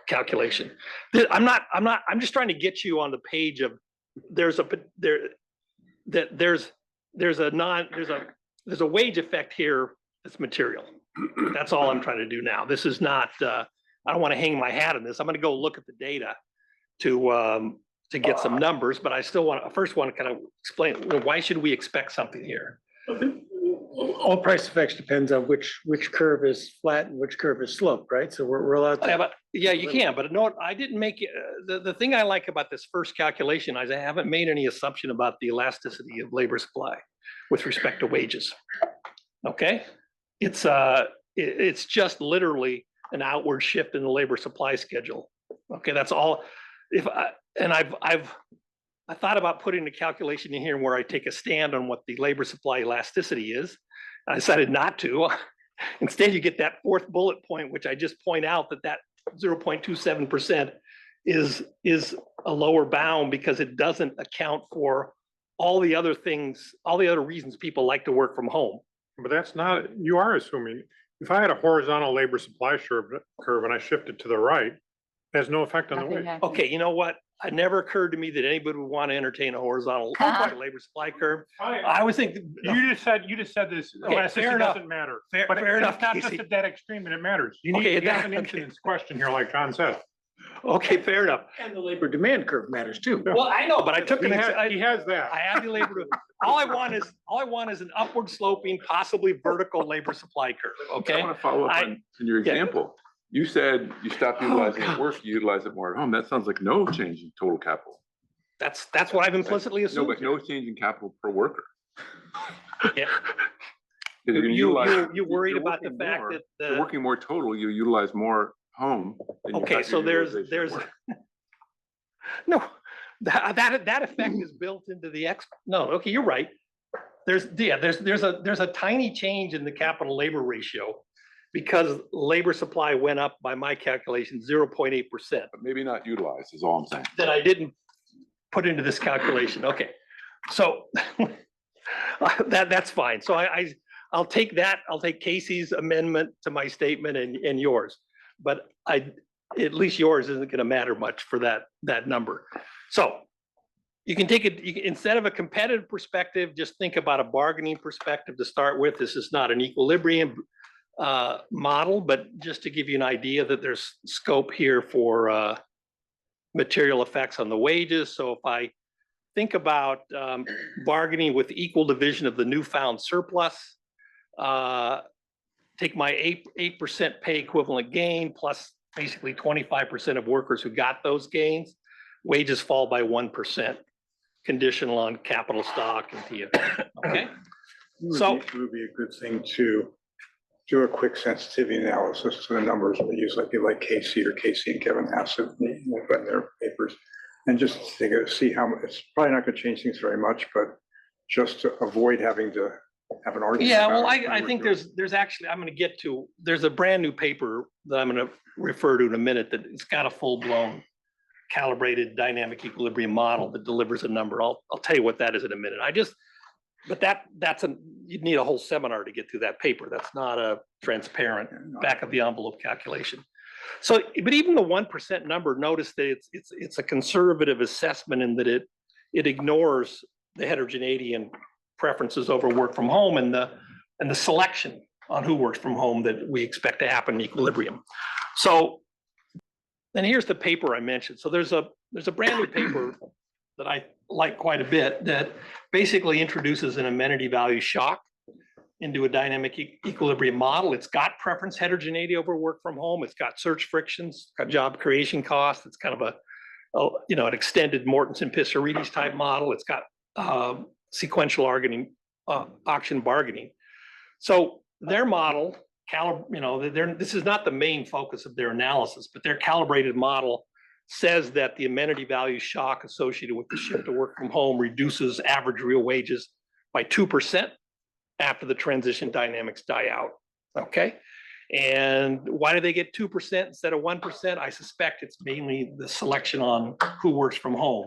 calculation. I'm just trying to get you on the page of there's a wage effect here that's material. That's all I'm trying to do now. This is not, I don't want to hang my hat on this. I'm going to go look at the data to get some numbers, but I still want to kind of explain, why should we expect something here? All price effects depends on which curve is flat and which curve is sloped, right? So we're allowed to. Yeah, you can, but no, I didn't make it. The thing I like about this first calculation is I haven't made any assumption about the elasticity of labor supply with respect to wages. Okay, it's just literally an outward shift in the labor supply schedule. Okay, that's all. I thought about putting a calculation in here where I take a stand on what the labor supply elasticity is. I decided not to. Instead, you get that fourth bullet point, which I just point out that 0.27% is a lower bound because it doesn't account for all the other things, all the other reasons people like to work from home. But that's not, you are assuming, if I had a horizontal labor supply curve and I shifted to the right, it has no effect on the wage. Okay, you know what? It never occurred to me that anybody would want to entertain a horizontal labor supply curve. I would think. You just said this. Okay, fair enough. Doesn't matter. Fair enough, It's not Casey. just at that extreme, and it matters. You Okay, need to have an okay. incidence question here, like John said. Okay, fair enough. And the labor demand curve matters too. Well, I know, but I took He an. has that. I have the labor. All I want is an upward sloping, possibly vertical labor supply curve. I Okay. want to follow up on your yeah. example. You said you stopped utilizing it at work, you utilize it more at home. That sounds like no change in total capital. That's what I've implicitly No, assumed. but no change in capital per worker. Yeah. 'Cause you're gonna utilize- You worried you're about the working fact more- that You're working more total, you utilize more home. than you okay, cut so your there's utilization at work. no, that effect is built into the no, okay, you're right. There's a tiny change in the capital labor ratio because labor supply went up by my calculation 0.8%. But maybe not utilized is all I'm saying. That I didn't put into this calculation. Okay, so that's fine. So I'll take that. I'll take Casey's amendment to my statement and yours, but at least yours isn't going to matter much for that number. So you can take it instead of a competitive perspective, just think about a bargaining perspective to start with. This is not an equilibrium model, but just to give you an idea that there's scope here for material effects on the wages. So if I think about bargaining with equal division of the newfound surplus, take my 8% pay equivalent gain plus basically 25% of workers who got those gains, wages fall by 1%, conditional on capital stock and TFA. Okay, so It would be a good thing to do a quick sensitivity analysis to the numbers we use, like Casey and Kevin Hassett in their papers, and just see how it's probably not going to change things very much, but just to avoid having to have an argument. Yeah, well, about it. I think there's actually, I'm gonna get to, there's a brand new paper that I'm gonna refer to in a minute that it's got a full-blown calibrated dynamic equilibrium model that delivers a number. I'll tell you what that is in a minute. But you'd need a whole seminar to get through that paper. That's not a transparent back of the envelope calculation. So, but even the 1% number, notice that it's a conservative assessment in that it ignores the heterogeneity and preferences over work from home and the selection on who works from home that we expect to happen in equilibrium. So then here's the paper I mentioned. So there's a brand new paper that I like quite a bit that basically introduces an amenity value shock into a dynamic equilibrium model. It's got preference heterogeneity over work from home. It's got search frictions, got job creation costs. It's kind of an extended Mortensen-Pissarides type model. It's got sequential auction bargaining. So their model, this is not the main focus of their analysis, but their calibrated model says that the amenity value shock associated with the shift to work from home reduces average real wages by 2% after the transition dynamics die out. Okay. And why do they get 2% instead of 1%? I suspect it's mainly the selection on who works from home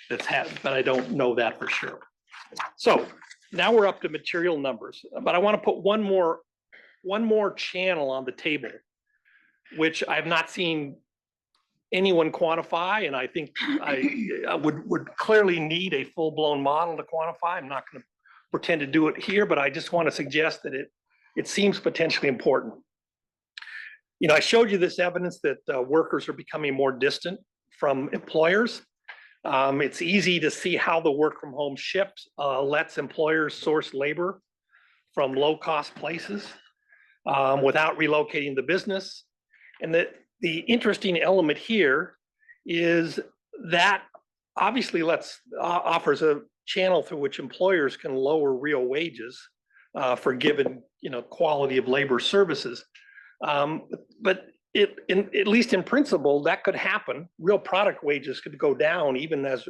that's happened, but I don't know that for sure. So now we're up to material numbers, but I want to put one more channel on the table, which I've not seen anyone quantify, and I think I would clearly need a full-blown model to quantify. I'm not going to pretend to do it here, but I just want to suggest that it seems potentially important. I showed you this evidence that workers are becoming more distant from employers. It's easy to see how the work from home shift lets employers source labor from low-cost places without relocating the business. And the interesting element here is that obviously offers a channel through which employers can lower real wages for given quality of labor services. But at least in principle, that could happen. Real product wages could go down even as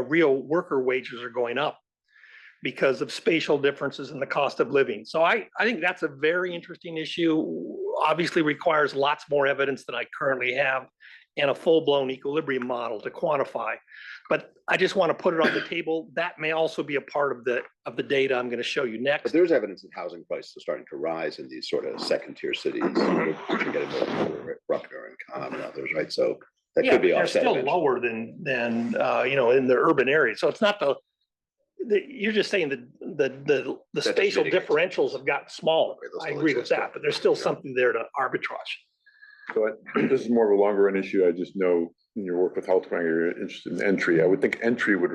real worker wages are going up because of spatial differences in the cost of living. So I think that's a very interesting issue. Obviously requires lots more evidence than I currently have and a full-blown equilibrium model to quantify. But I just want to put it on the table. That may also be a part of the data I'm going to show you next. But there's evidence that housing prices are starting to rise in these sort of second-tier cities. You're getting more Bruckner and Kahn and others, right? So that could be offset. They're still lower than in the urban areas. So it's not you're just saying the spatial differentials have gotten smaller. I agree with that, but there's still something there to arbitrage. So this is more of a longer run issue. I just know in your work with health plan, you're interested in entry. I would think entry would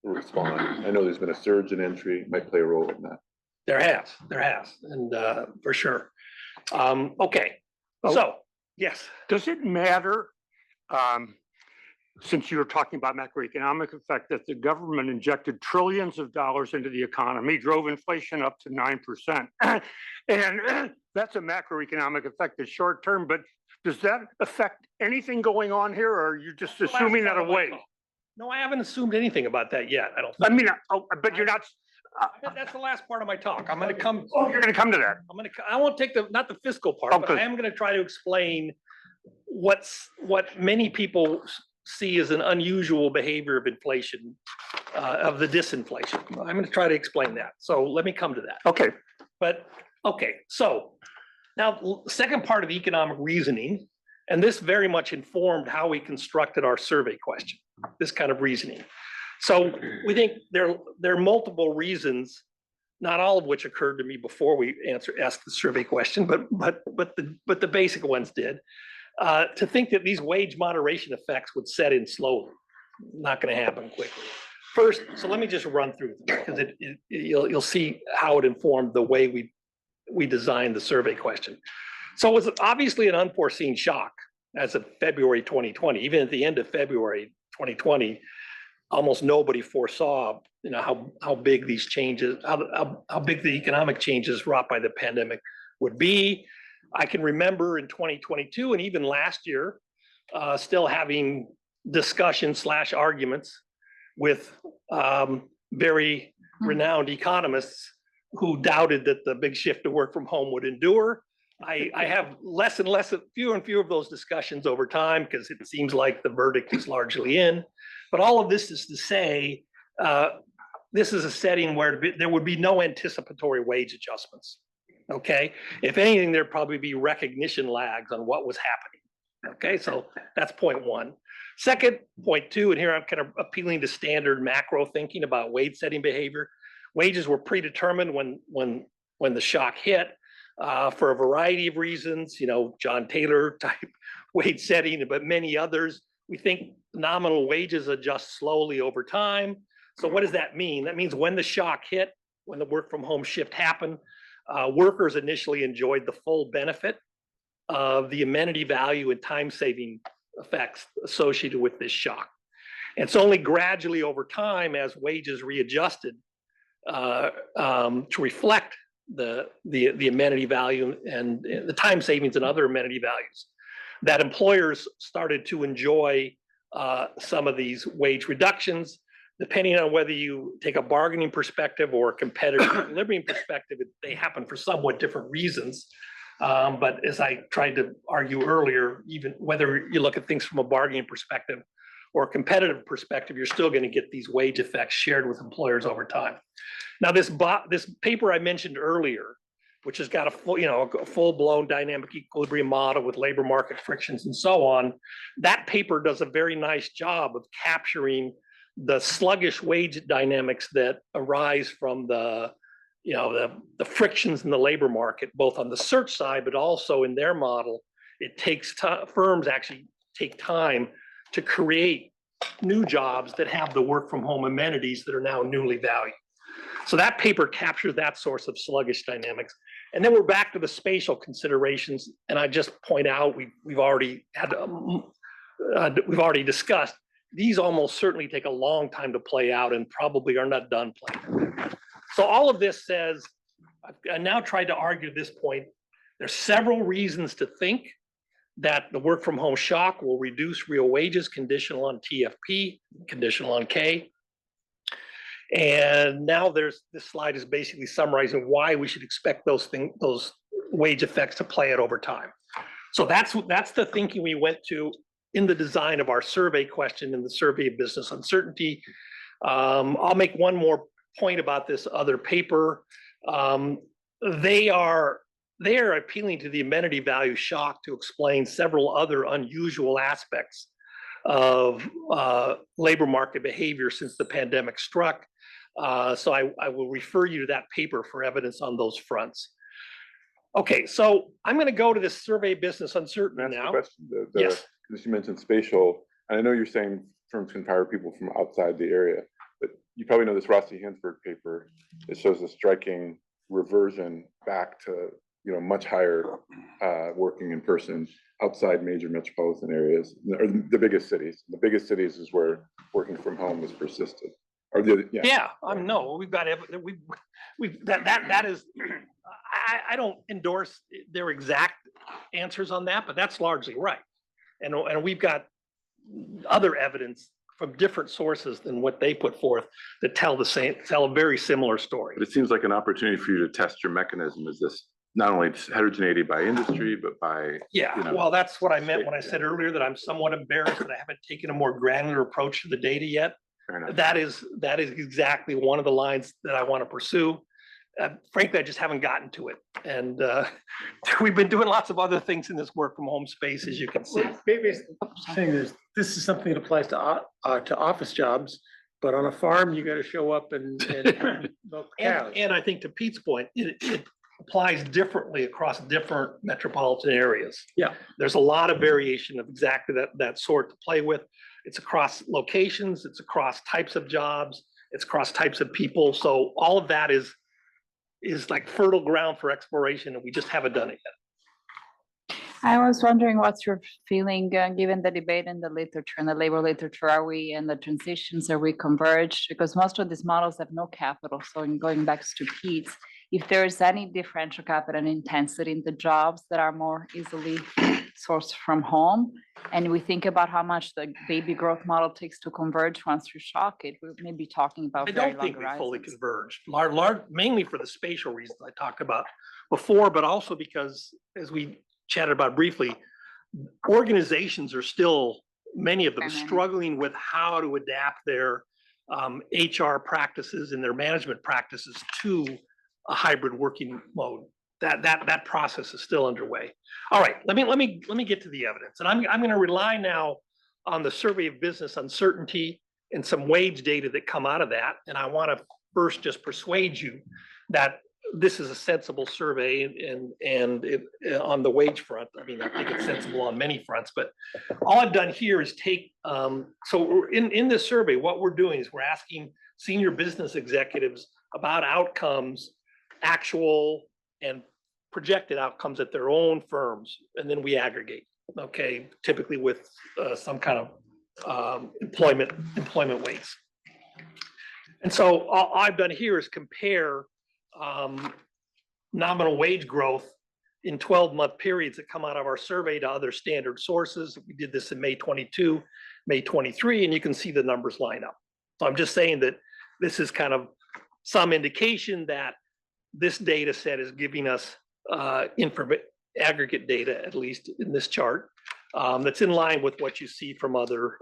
respond. I know there's been a surge in entry, might play a role in that. There has, and for sure. Okay, so yes. Does it matter, since you were talking about macroeconomic effect, that the government injected trillions of dollars into the economy, drove inflation up to 9%? And that's a macroeconomic effect that's short term, but does that affect anything going on here, or are you just assuming that away? No, I haven't assumed anything about that yet. I don't think. I mean, but you're not. That's the last part of my talk. I'm going to come. Oh, you're going to come to that. I won't take not the fiscal part, but I am going to try to explain what many people see as an unusual behavior of inflation, of the disinflation. I'm going to try to explain that. So let me come to that. Okay. So now the second part of the economic reasoning, and this very much informed how we constructed our survey question, this kind of reasoning. So we think there are multiple reasons, not all of which occurred to me before we asked the survey question, but the basic ones did, to think that these wage moderation effects would set in slowly. Not going to happen quickly. First, so let me just run through them because you'll see how it informed the way we designed the survey question. So it was obviously an unforeseen shock as of February 2020. Even at the end of February 2020, almost nobody foresaw how big these changes, how big the economic changes wrought by the pandemic would be. I can remember in 2022 and even last year, still having discussions / arguments with very renowned economists who doubted that the big shift to work from home would endure. I have less and less, fewer and fewer of those discussions over time because it seems like the verdict is largely in. But all of this is to say, this is a setting where there would be no anticipatory wage adjustments. Okay, if anything, there'd probably be recognition lags on what was happening. Okay, so that's point one. Second, point two, and here I'm kind of appealing to standard macro thinking about wage setting behavior. Wages were predetermined when the shock hit for a variety of reasons, John Taylor type wage setting, but many others. We think nominal wages adjust slowly over time. So what does that mean? That means when the shock hit, when the work from home shift happened, workers initially enjoyed the full benefit of the amenity value and time saving effects associated with this shock. And it's only gradually over time as wages readjusted to reflect the amenity value and the time savings and other amenity values that employers started to enjoy some of these wage reductions. Depending on whether you take a bargaining perspective or a competitive equilibrium perspective, they happen for somewhat different reasons. But as I tried to argue earlier, even whether you look at things from a bargaining perspective or a competitive perspective, you're still going to get these wage effects shared with employers over time. Now, this paper I mentioned earlier, which has got a full-blown dynamic equilibrium model with labor market frictions and so on, that paper does a very nice job of capturing the sluggish wage dynamics that arise from the frictions in the labor market, both on the search side, but also in their model. It takes firms actually take time to create new jobs that have the work from home amenities that are now newly valued. So that paper captures that source of sluggish dynamics. And then we're back to the spatial considerations. And I just point out, we've already discussed, these almost certainly take a long time to play out and probably are not done playing. So all of this says, I now tried to argue this point. There's several reasons to think that the work from home shock will reduce real wages conditional on TFP, conditional on K. And now this slide is basically summarizing why we should expect those wage effects to play out over time. So that's the thinking we went to in the design of our survey question in the survey of business uncertainty. I'll make one more point about this other paper. They are appealing to the amenity value shock to explain several other unusual aspects of labor market behavior since the pandemic struck. So I will refer you to that paper for evidence on those fronts. Okay, so I'm going to go to this survey business uncertainty now. Yes. Because you mentioned spatial, and I know you're saying firms can hire people from outside the area, but you probably know this Rossi Hansberg paper. It shows a striking reversion back to much higher working in person outside major metropolitan areas, or the biggest cities. The biggest cities is where working from home has persisted. Or no, we've got that is. I don't endorse their exact answers on that, but that's largely right. And we've got other evidence from different sources than what they put forth that tell a very similar story. But it seems like an opportunity for you to test your mechanism. Is this not only heterogeneity by industry, but by well, that's what I meant when I said earlier that I'm somewhat embarrassed that I haven't taken a more granular approach to the data yet. That is exactly one of the lines that I want to pursue. Frankly, I just haven't gotten to it. And we've been doing lots of other things in this work from home space, as you can see. Maybe saying this is something that applies to office jobs, but on a farm, you got to show up and milk cows. And I think to Pete's point, it applies differently across different metropolitan areas. Yeah. There's a lot of variation of exactly that sort to play with. It's across locations, it's across types of jobs, it's across types of people. So all of that is like fertile ground for exploration, and we just haven't done it yet. I was wondering what's your feeling, given the debate in the literature, in the labor literature, are we in the transitions, are we converged? Because most of these models have no capital. So in going back to Pete's, if there's any differential capital intensity in the jobs that are more easily sourced from home, and we think about how much the baby growth model takes to converge once you shock it, we may be talking about I very don't long think we fully horizons. converged, mainly for the spatial reasons I talked about before, but also because, as we chatted about briefly, organizations are still, many of them, Very many. struggling with how to adapt their HR practices and their management practices to a hybrid working mode. That process is still underway. All right, let me get to the evidence, and I'm going to rely now on the survey of business uncertainty and some wage data that come out of that. And I want to first just persuade you that this is a sensible survey, and on the wage front, I mean, I think it's sensible on many fronts, but all I've done here is take, so in this survey, what we're doing is we're asking senior business executives about outcomes, actual and projected outcomes at their own firms, and then we aggregate, okay, typically with some kind of employment weights. And so all I've done here is compare nominal wage growth in 12-month periods that come out of our survey to other standard sources. We did this in May 22, May 23, and you can see the numbers line up. So I'm just saying that this is kind of some indication that this data set is giving us aggregate data, at least in this chart, that's in line with what you see from other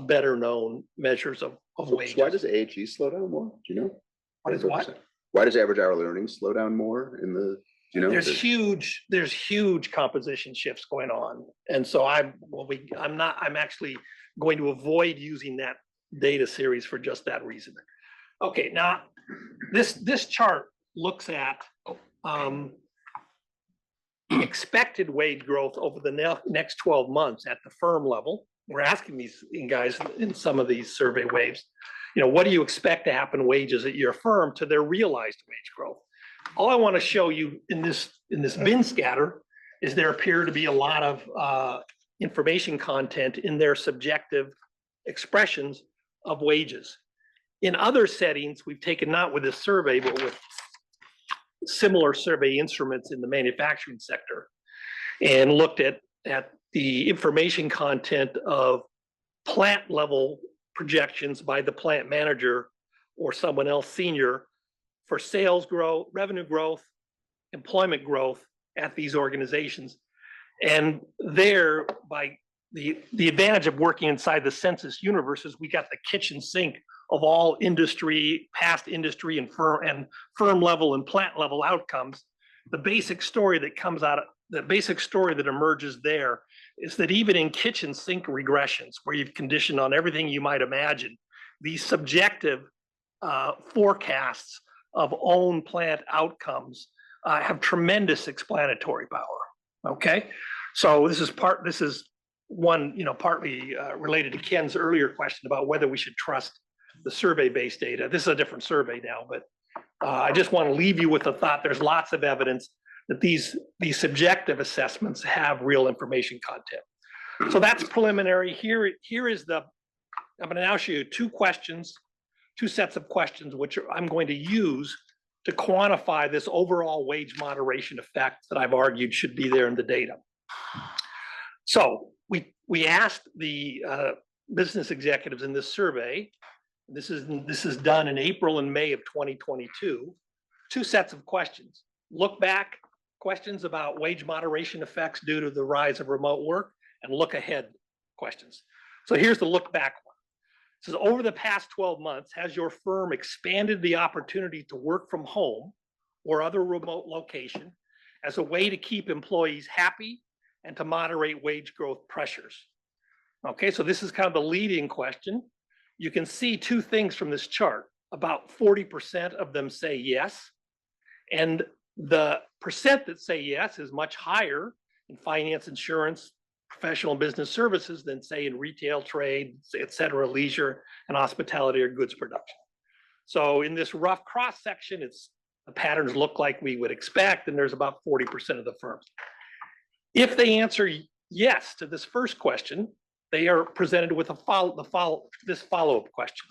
better known measures of wages. Why does AHE slow down more? Do you know? What is what? Why does average hourly earnings slow down more in the, you know? There's huge composition shifts going on. And so I'm actually going to avoid using that data series for just that reason. Okay, now this chart looks at expected wage growth over the next 12 months at the firm level. We're asking these guys in some of these survey waves, you know, what do you expect to happen wages at your firm to their realized wage growth? All I want to show you in this bin scatter is there appear to be a lot of information content in their subjective expressions of wages. In other settings, we've taken, not with this survey, but with similar survey instruments in the manufacturing sector, and looked at the information content of plant level projections by the plant manager or someone else senior for sales growth, revenue growth, employment growth at these organizations. And there, by the advantage of working inside the census universe is we got the kitchen sink of all industry, past industry and firm level and plant level outcomes. The basic story that comes out of the basic story that emerges there is that even in kitchen sink regressions, where you've conditioned on everything you might imagine, these subjective forecasts of own plant outcomes have tremendous explanatory power. Okay, so this is one, you know, partly related to Ken's earlier question about whether we should trust the survey-based data. This is a different survey now, but I just want to leave you with the thought there's lots of evidence that these subjective assessments have real information content. So that's preliminary. Here is I'm going to now show you two sets of questions, which I'm going to use to quantify this overall wage moderation effect that I've argued should be there in the data. So we asked the business executives in this survey. This is done in April and May of 2022. Two sets of questions. Look back questions about wage moderation effects due to the rise of remote work, and look ahead questions. So here's the look back one. It says, over the past 12 months, has your firm expanded the opportunity to work from home or other remote location as a way to keep employees happy and to moderate wage growth pressures? Okay, so this is kind of the leading question. You can see two things from this chart. About 40% of them say yes. And the percent that say yes is much higher in finance, insurance, professional and business services than say in retail, trade, et cetera, leisure and hospitality or goods production. So in this rough cross section, the patterns look like we would expect, and there's about 40% of the firms. If they answer yes to this first question, they are presented with this follow-up question.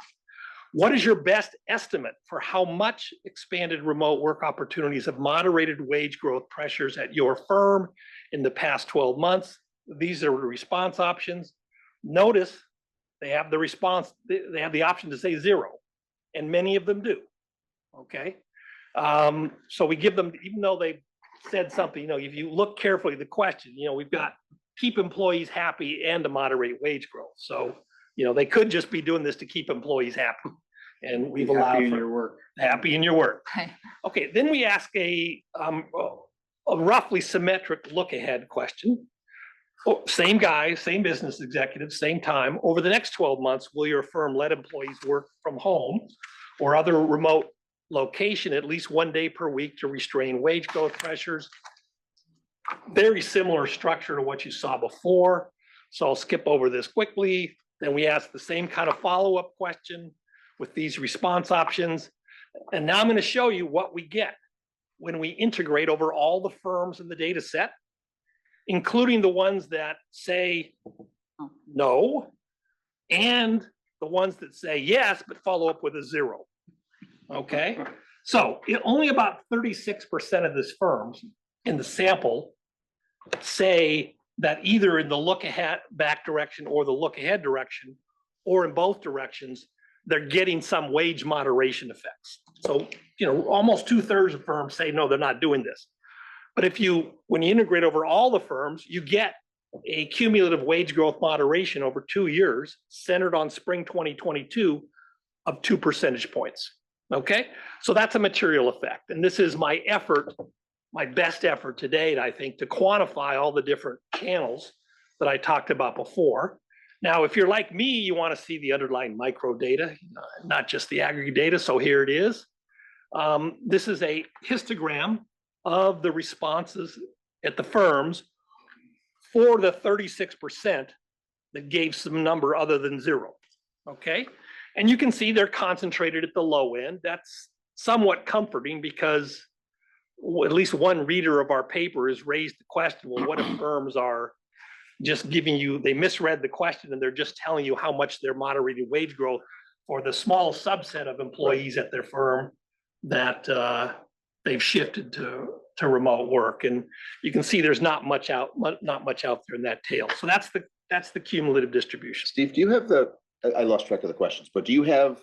What is your best estimate for how much expanded remote work opportunities have moderated wage growth pressures at your firm in the past 12 months? These are the response options. Notice they have the response, they have the option to say 0, and many of them do. Okay. So we give them, even though they said something, if you look carefully at the question, we've got keep employees happy and to moderate wage growth. So, they could just be doing this to keep employees happy. And we've allowed Happy in for your work. happy in your work. Okay, then we ask a roughly symmetric look ahead question. Oh, same guy, same business executive, same time. Over the next 12 months, will your firm let employees work from home or other remote location at least 1 day per week to restrain wage growth pressures? Very similar structure to what you saw before. So I'll skip over this quickly. Then we ask the same kind of follow-up question with these response options. And now I'm going to show you what we get when we integrate over all the firms in the data set, including the ones that say no, and the ones that say yes, but follow up with a 0. Okay, so only about 36% of these firms in the sample say that either in the look ahead back direction or the look ahead direction, or in both directions, they're getting some wage moderation effects. So, almost 2/3 of firms say, no, they're not doing this. But when you integrate over all the firms, you get a cumulative wage growth moderation over 2 years centered on spring 2022 of 2 percentage points. Okay, so that's a material effect. And this is my effort, my best effort to date, I think, to quantify all the different channels that I talked about before. Now, if you're like me, you want to see the underlying micro data, not just the aggregate data. So here it is. This is a histogram of the responses at the firms for the 36% that gave some number other than 0. Okay. And you can see they're concentrated at the low end. That's somewhat comforting because at least one reader of our paper has raised the question, well, what if firms are just giving you, they misread the question and they're just telling you how much they're moderating wage growth for the small subset of employees at their firm that they've shifted to remote work. And you can see there's not much out there in that tail. So that's the cumulative distribution. Steve, do you have I lost track of the questions, but do you have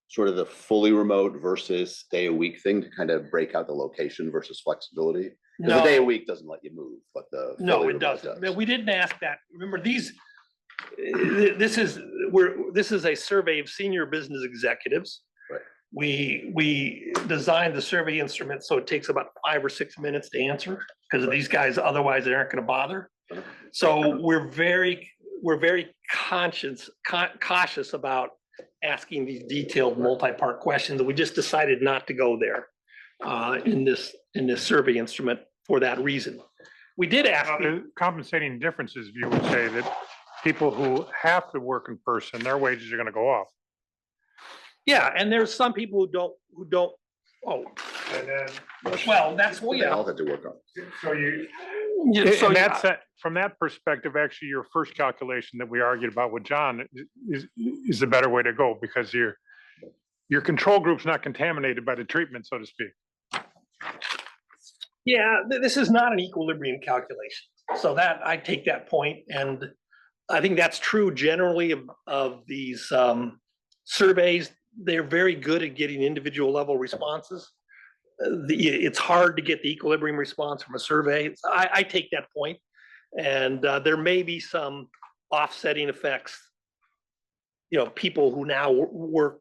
sort of the fully remote versus day a week thing to kind of break out the location versus flexibility? Because No. the day a week doesn't let you move, but the No, fully it remote doesn't. does. We didn't ask that. Remember, this is a survey of senior business executives. Right. We designed the survey instrument so it takes about 5 or 6 minutes to answer because of these guys, otherwise they aren't going to bother. So we're very cautious about asking these detailed multi-part questions. We just decided not to go there in this survey instrument for that reason. We did ask. The compensating differences, you would say that people who have to work in person, their wages are going to go up. Yeah, and there's some people who don't. Oh, And then, well, that's They all had to work on. so you, So and that's, from that perspective, actually, your first calculation that we argued about with John is the better way to go because your control group's not contaminated by the treatment, so to speak. Yeah, this is not an equilibrium calculation. So that I take that point, and I think that's true generally of these surveys. They're very good at getting individual level responses. It's hard to get the equilibrium response from a survey. I take that point, and there may be some offsetting effects. People who now work,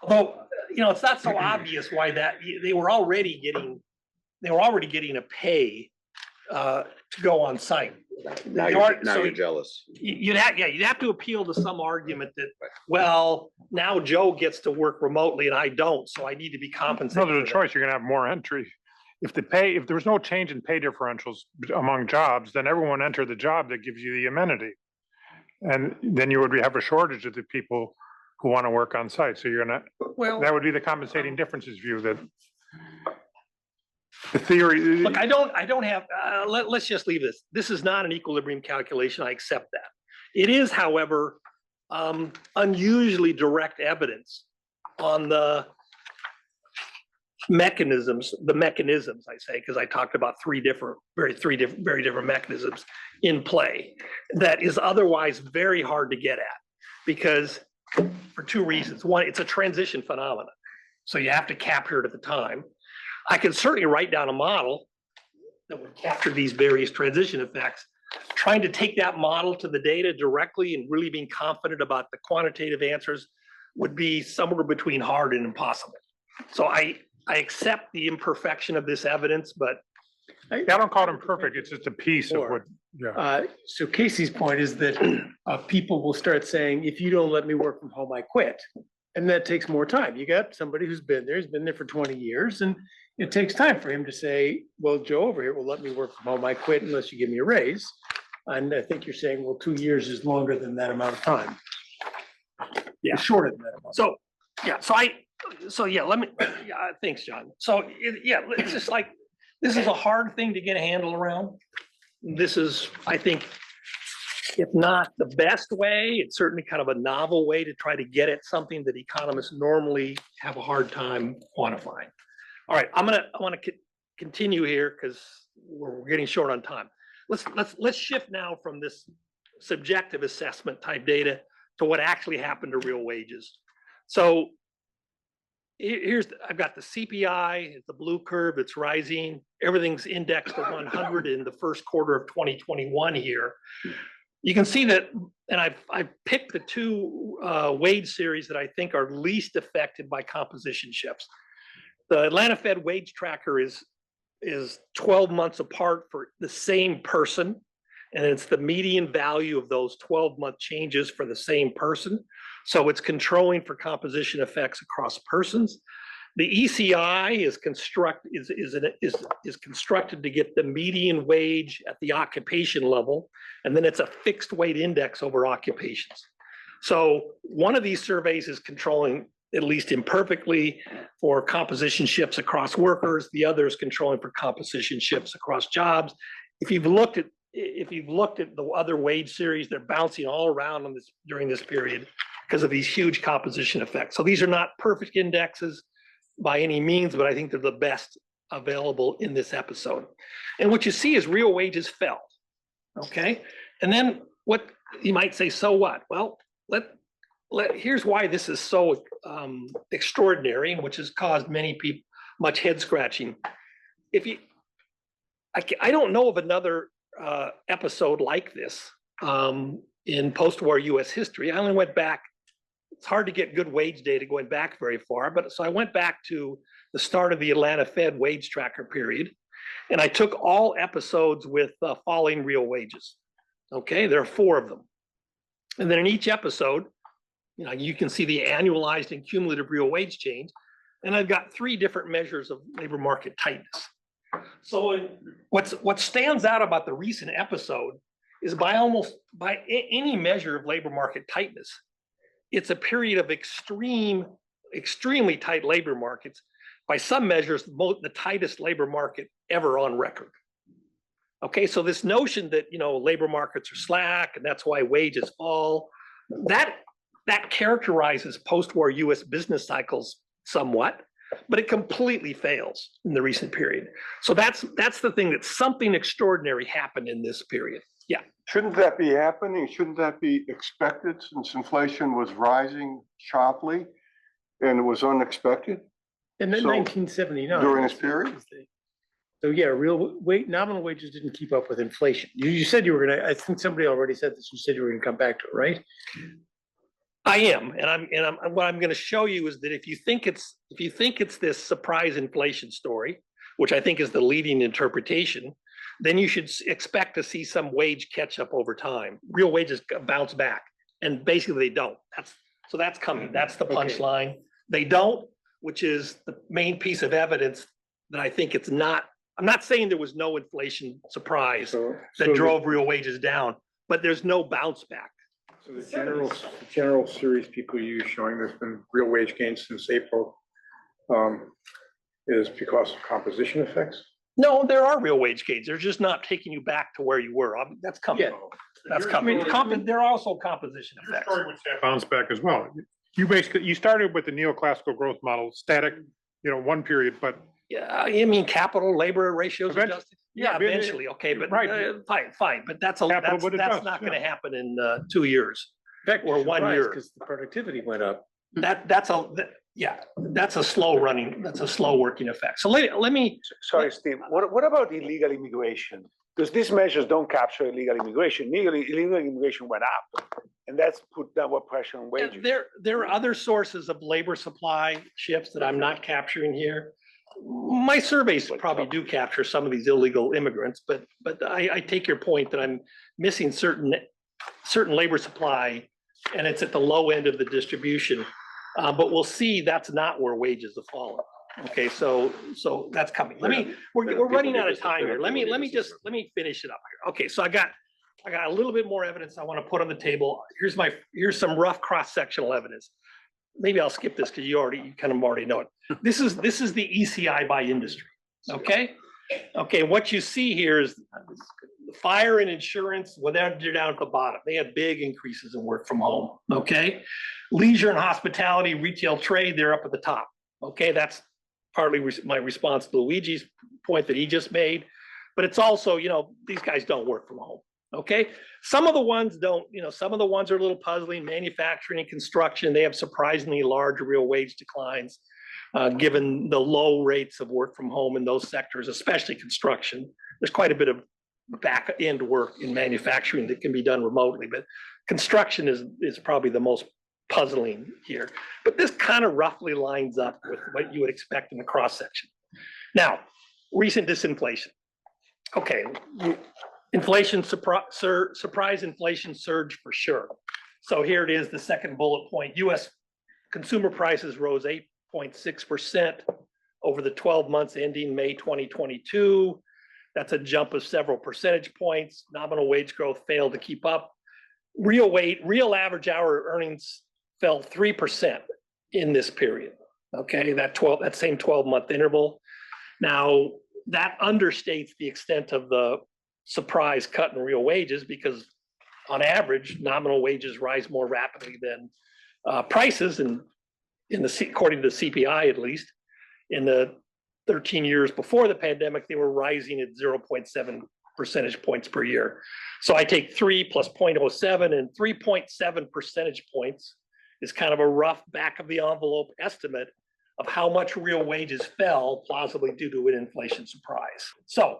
although it's not so obvious why that they were already getting a pay to go on site. Now you're jealous. You'd have to appeal to some argument that, well, now Joe gets to work remotely and I don't, so I need to be compensated. No, there's a choice. You're going to have more entry. If there was no change in pay differentials among jobs, then everyone enter the job that gives you the amenity. And then you would have a shortage of the people who want to work on site. So that would be the compensating differences view that the theory. Look, I don't have, let's just leave this. This is not an equilibrium calculation. I accept that. It is, however, unusually direct evidence on the mechanisms, I say, because I talked about three very different mechanisms in play that is otherwise very hard to get at, because for two reasons. One, it's a transition phenomenon, so you have to capture it at the time. I can certainly write down a model that would capture these various transition effects. Trying to take that model to the data directly and really being confident about the quantitative answers would be somewhere between hard and impossible. So I accept the imperfection of this evidence, but I don't call it imperfect, it's just a piece of what, yeah. So Casey's point is that people will start saying, if you don't let me work from home, I quit. And that takes more time. You got somebody who's been there, he's been there for 20 years, and it takes time for him to say, well, Joe over here will let me work from home, I quit unless you give me a raise. And I think you're saying, well, 2 years is longer than that amount of time. Yeah, shorter than that amount. So, yeah, let me, thanks, John. So, it's just like, this is a hard thing to get a handle around. This is, I think, if not the best way, it's certainly kind of a novel way to try to get at something that economists normally have a hard time quantifying. All right, I want to continue here because we're getting short on time. Let's shift now from this subjective assessment type data to what actually happened to real wages. So I've got the CPI, it's the blue curve, it's rising. Everything's indexed to 100 in the first quarter of 2021 here. You can see that, and I've picked the two wage series that I think are least affected by composition shifts. The Atlanta Fed wage tracker is 12 months apart for the same person, and it's the median value of those 12-month changes for the same person. So it's controlling for composition effects across persons. The ECI is constructed to get the median wage at the occupation level, and then it's a fixed weight index over occupations. So one of these surveys is controlling, at least imperfectly, for composition shifts across workers. The other is controlling for composition shifts across jobs. If you've looked at the other wage series, they're bouncing all around on this during this period because of these huge composition effects. So these are not perfect indexes by any means, but I think they're the best available in this episode. And what you see is real wages fell, okay? And then what you might say, so what? Well, here's why this is so extraordinary, and which has caused many people much head scratching. I don't know of another episode like this in post-war US history. I only went back, it's hard to get good wage data going back very far, but so I went back to the start of the Atlanta Fed wage tracker period, and I took all episodes with falling real wages. Okay, there are 4 of them. And then in each episode, you can see the annualized and cumulative real wage change, and I've got 3 different measures of labor market tightness. So what stands out about the recent episode is by any measure of labor market tightness, it's a period of extremely tight labor markets. By some measures, the tightest labor market ever on record. Okay, so this notion that labor markets are slack and that's why wages fall, that characterizes post-war US business cycles somewhat, but it completely fails in the recent period. So that's the thing, that something extraordinary happened in this period. Yeah. Shouldn't that be happening? Shouldn't that be expected since inflation was rising sharply and it was unexpected? And then So, 1979. during this period? So yeah, nominal wages didn't keep up with inflation. You said you were gonna, I think somebody already said this, you said you were gonna come back to it, right? I am, and what I'm going to show you is that if you think it's this surprise inflation story, which I think is the leading interpretation, then you should expect to see some wage catch up over time. Real wages bounce back, and basically they don't. That's coming. That's the punchline. They don't, which is the main piece of evidence that I think it's not. I'm not saying there was no inflation surprise that drove real wages down, but there's no bounce back. So the general series people use showing there's been real wage gains since April is because of composition effects? No, there are real wage gains. They're just not taking you back to where you were. That's coming. Yeah. That's coming. There are also composition Your effects. story would say a bounce back as well. You started with the neoclassical growth model, static, one period, but Yeah, I mean, capital, labor ratios Eventually- adjusted. yeah, Yeah, I mean, eventually, okay, but right. fine, but that's Capital would that's adjust, not yeah. gonna happen in 2 years. Or 1 year. Because the productivity went up. That's a slow working effect. So let me, Sorry, Steve, what about illegal immigration? Because these measures don't capture illegal immigration. Illegal immigration went up, and that's put downward pressure on wages. there are other sources of labor supply shifts that I'm not capturing here. My surveys probably do capture some of these illegal immigrants, but I take your point that I'm missing certain labor supply, and it's at the low end of the distribution. But we'll see that's not where wages have fallen. Okay, so that's coming. We're running out of time here. Let me finish it up here. Okay, so I got a little bit more evidence I want to put on the table. Here's some rough cross-sectional evidence. Maybe I'll skip this because you kind of already know it. This is the ECI by industry. Okay. Okay, what you see here is fire and insurance, well, they're down at the bottom. They had big increases in work from home. Okay. Leisure and hospitality, retail trade, they're up at the top. Okay, that's partly my response to Luigi's point that he just made. But it's also, these guys don't work from home. Okay, some of the ones don't, some of the ones are a little puzzling. Manufacturing and construction, they have surprisingly large real wage declines, given the low rates of work from home in those sectors, especially construction. There's quite a bit of back end work in manufacturing that can be done remotely, but construction is probably the most puzzling here. But this kind of roughly lines up with what you would expect in the cross section. Now, recent disinflation. Okay. Inflation, surprise inflation surge for sure. So here it is, the second bullet point. US consumer prices rose 8.6% over the 12 months ending May 2022. That's a jump of several percentage points. Nominal wage growth failed to keep up. Real average hour earnings fell 3% in this period. Okay, that same 12-month interval. Now, that understates the extent of the surprise cut in real wages, because on average, nominal wages rise more rapidly than prices, and according to the CPI, at least in the 13 years before the pandemic, they were rising at 0.7 percentage points per year. So I take 3 plus 0.07, and 3.7 percentage points is kind of a rough back of the envelope estimate of how much real wages fell, plausibly due to an inflation surprise. So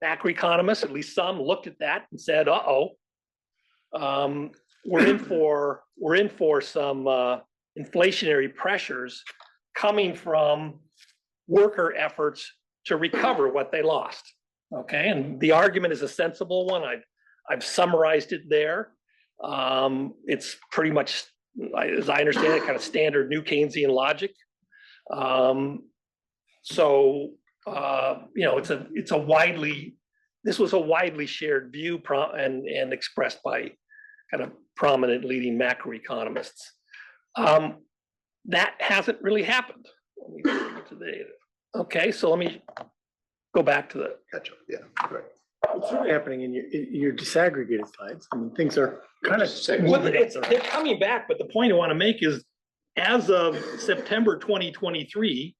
macroeconomists, at least some, looked at that and said, we're in for some inflationary pressures coming from worker efforts to recover what they lost. Okay, and the argument is a sensible one. I've summarized it there. It's pretty much, as I understand it, kind of standard new Keynesian logic. This was a widely shared view and expressed by kind of prominent leading macroeconomists. That hasn't really happened. Let me go to the data. Okay, so let me go back to the Catch up, yeah, right. What's really happening in your disaggregated slides? I mean, things are kind of. Well, they're coming back, but the point I want to make is, as of September 2023,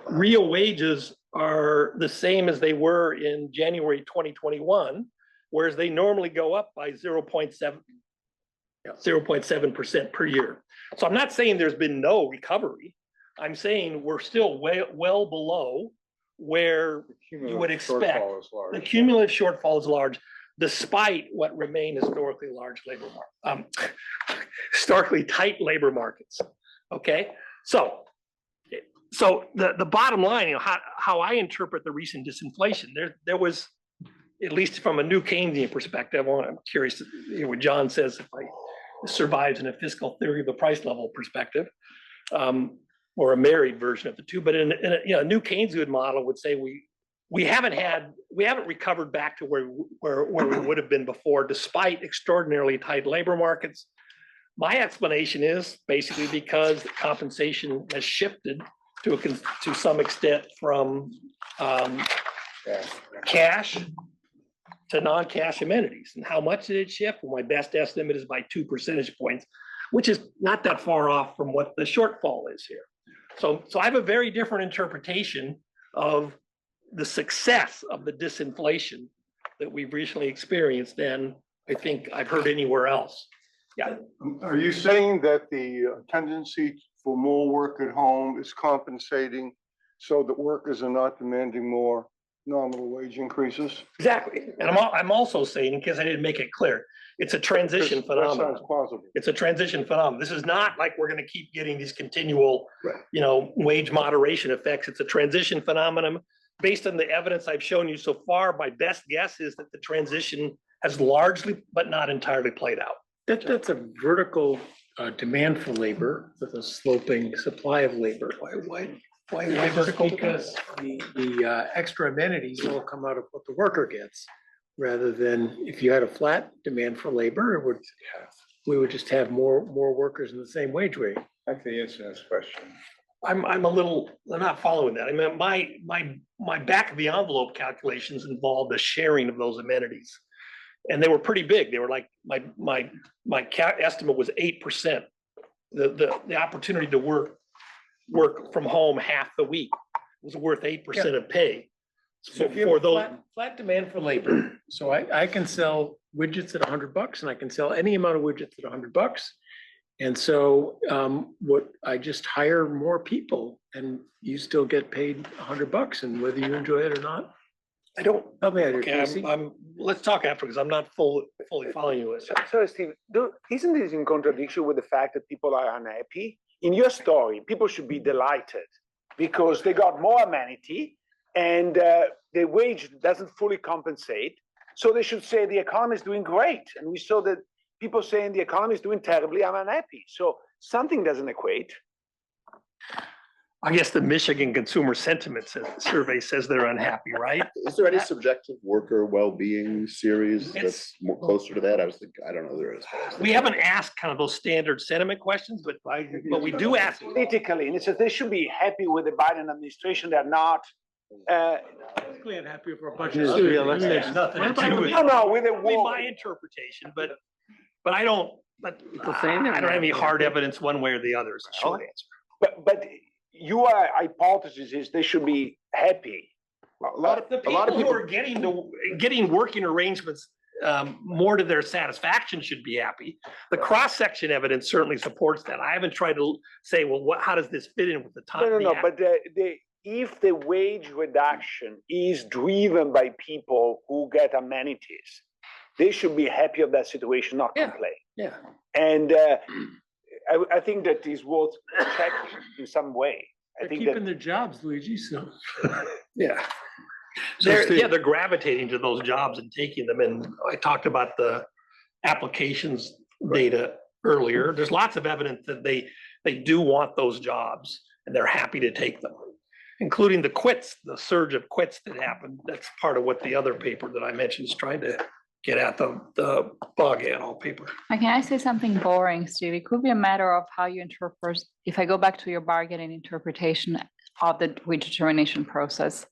real wages are the same as they were in January 2021, whereas they normally go up by 0.7% per year. So I'm not saying there's been no recovery. I'm saying we're still well below where you would expect. The cumulative shortfall is large, despite what remain historically large labor markets, historically tight labor markets. Okay, so the bottom line, how I interpret the recent disinflation, there was, at least from a new Keynesian perspective, I'm curious to hear what John says if I survives in a fiscal theory of the price level perspective, or a married version of the two. But in a new Keynesian model would say we haven't recovered back to where we would have been before, despite extraordinarily tight labor markets. My explanation is basically because compensation has shifted to some extent from cash to non-cash amenities. And how much did it shift? Well, my best estimate is by 2 percentage points, which is not that far off from what the shortfall is here. So I have a very different interpretation of the success of the disinflation that we've recently experienced than I think I've heard anywhere else. Yeah. Are you saying that the tendency for more work at home is compensating so that workers are not demanding more nominal wage increases? Exactly. And I'm also saying, because I didn't make it clear, it's a transition That phenomenon. sounds plausible. It's a transition phenomenon. This is not like we're going to keep getting these continual, Right. wage moderation effects. It's a transition phenomenon. Based on the evidence I've shown you so far, my best guess is that the transition has largely, but not entirely played out. That's a vertical demand for labor with a sloping supply of labor. Why vertical? Because the extra amenities all come out of what the worker gets, rather than if you had a flat demand for labor, we would just have more workers in the same wage rate. That's the answer to this question. I'm not following that. I mean, my back of the envelope calculations involved a sharing of those amenities. And they were pretty big. They were like, my estimate was 8%. The opportunity to work from home half the week was worth 8% of pay. So if you have a flat demand for labor, so I can sell widgets at $100 and I can sell any amount of widgets at $100. And so what I just hire more people and you still get paid $100, and whether you enjoy it or not. I don't. Help me out here, Okay, Casey. let's talk after, because I'm not fully following you. Sorry, Steve, isn't this in contradiction with the fact that people are unhappy? In your story, people should be delighted because they got more amenity and the wage doesn't fully compensate. So they should say the economy is doing great. And we saw that people saying the economy is doing terribly, I'm unhappy. So something doesn't equate. I guess the Michigan Consumer Sentiment Survey says they're unhappy, right? Is there any subjective worker well-being series It's- that's more closer to that? I was thinking, I don't know, there is. We haven't asked kind of those standard sentiment questions, but we do ask. Politically, and it says they should be happy with the Biden administration. They're not. Basically unhappy for a bunch of Yeah, students. there's nothing to do with it. No, with the I mean, war. my interpretation, but I don't, but saying they're I don't have any hard evidence one way or the other is the short answer. But your hypothesis is they should be happy. A lot of People who people, are getting working arrangements more to their satisfaction should be happy. The cross-section evidence certainly supports that. I haven't tried to say, well, how does this fit in with the time? No, but if the wage reduction is driven by people who get amenities, they should be happy of that situation, not complain. Yeah. And I think that is worth checking in some way. I They're think keeping that their jobs, Luigi, so. Yeah. So Steve- They're gravitating to those jobs and taking them. And I talked about the applications data earlier. There's lots of evidence that they do want those jobs and they're happy to take them, including the quits, the surge of quits that happened. That's part of what the other paper that I mentioned is trying to get at, the bog all paper. Can I say something boring, Steve? It could be a matter of how you interpret, if I go back to your bargaining interpretation of the wage determination process.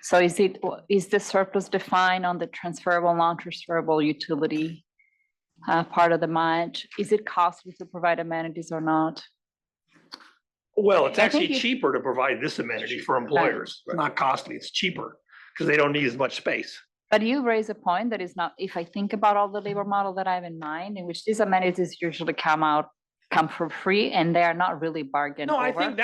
So is the surplus defined on the transferable, non-transferable utility part of the match? Is it costly to provide amenities or not? Well, it's I actually think cheaper to provide this amenity for employers. It's not costly, it's cheaper because they don't need as much space. But you raise a point that is not, if I think about all the labor model that I have in mind, in which these amenities usually come for free and they are not really bargained No, over. I think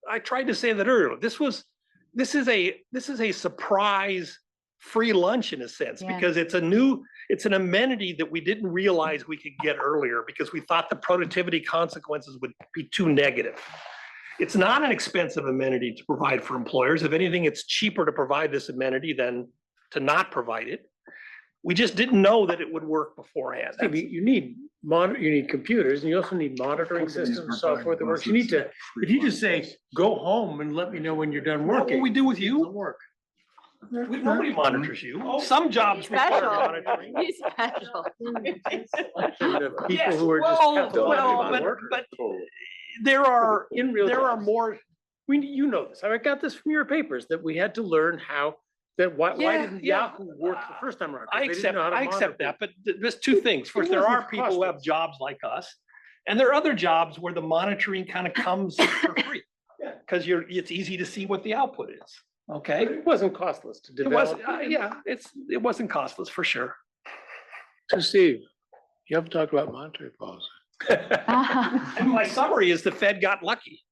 I tried to say that earlier. This is a surprise free lunch in a sense, Yeah. because it's an amenity that we didn't realize we could get earlier because we thought the productivity consequences would be too negative. It's not an expensive amenity to provide for employers. If anything, it's cheaper to provide this amenity than to not provide it. We just didn't know that it would work beforehand. Steve, you need computers, and you also need monitoring systems, software that works. You need to, if you just say, go home and let me know when you're done What working. we do with you? It'll work. Nobody monitors you. Some jobs require Special. monitoring. He's special. The people Yes, who are just. well, kept on well, about but- work. but there are In real there are time. more. You know this. I got this from your papers, that we had to learn how Then why Yeah, didn't yeah. Yahoo work the first time around? 'Cause I they didn't accept, know how to I accept monitor that, but there's two things. First, there are wasn't people who have costless. jobs like us, and there are other jobs where the monitoring kind of comes for free. Because it's easy to see what the output is, But okay? it wasn't costless to It was, develop. yeah, it wasn't costless for sure. So Steve, you haven't talked about monetary policy. And my summary is the Fed got lucky.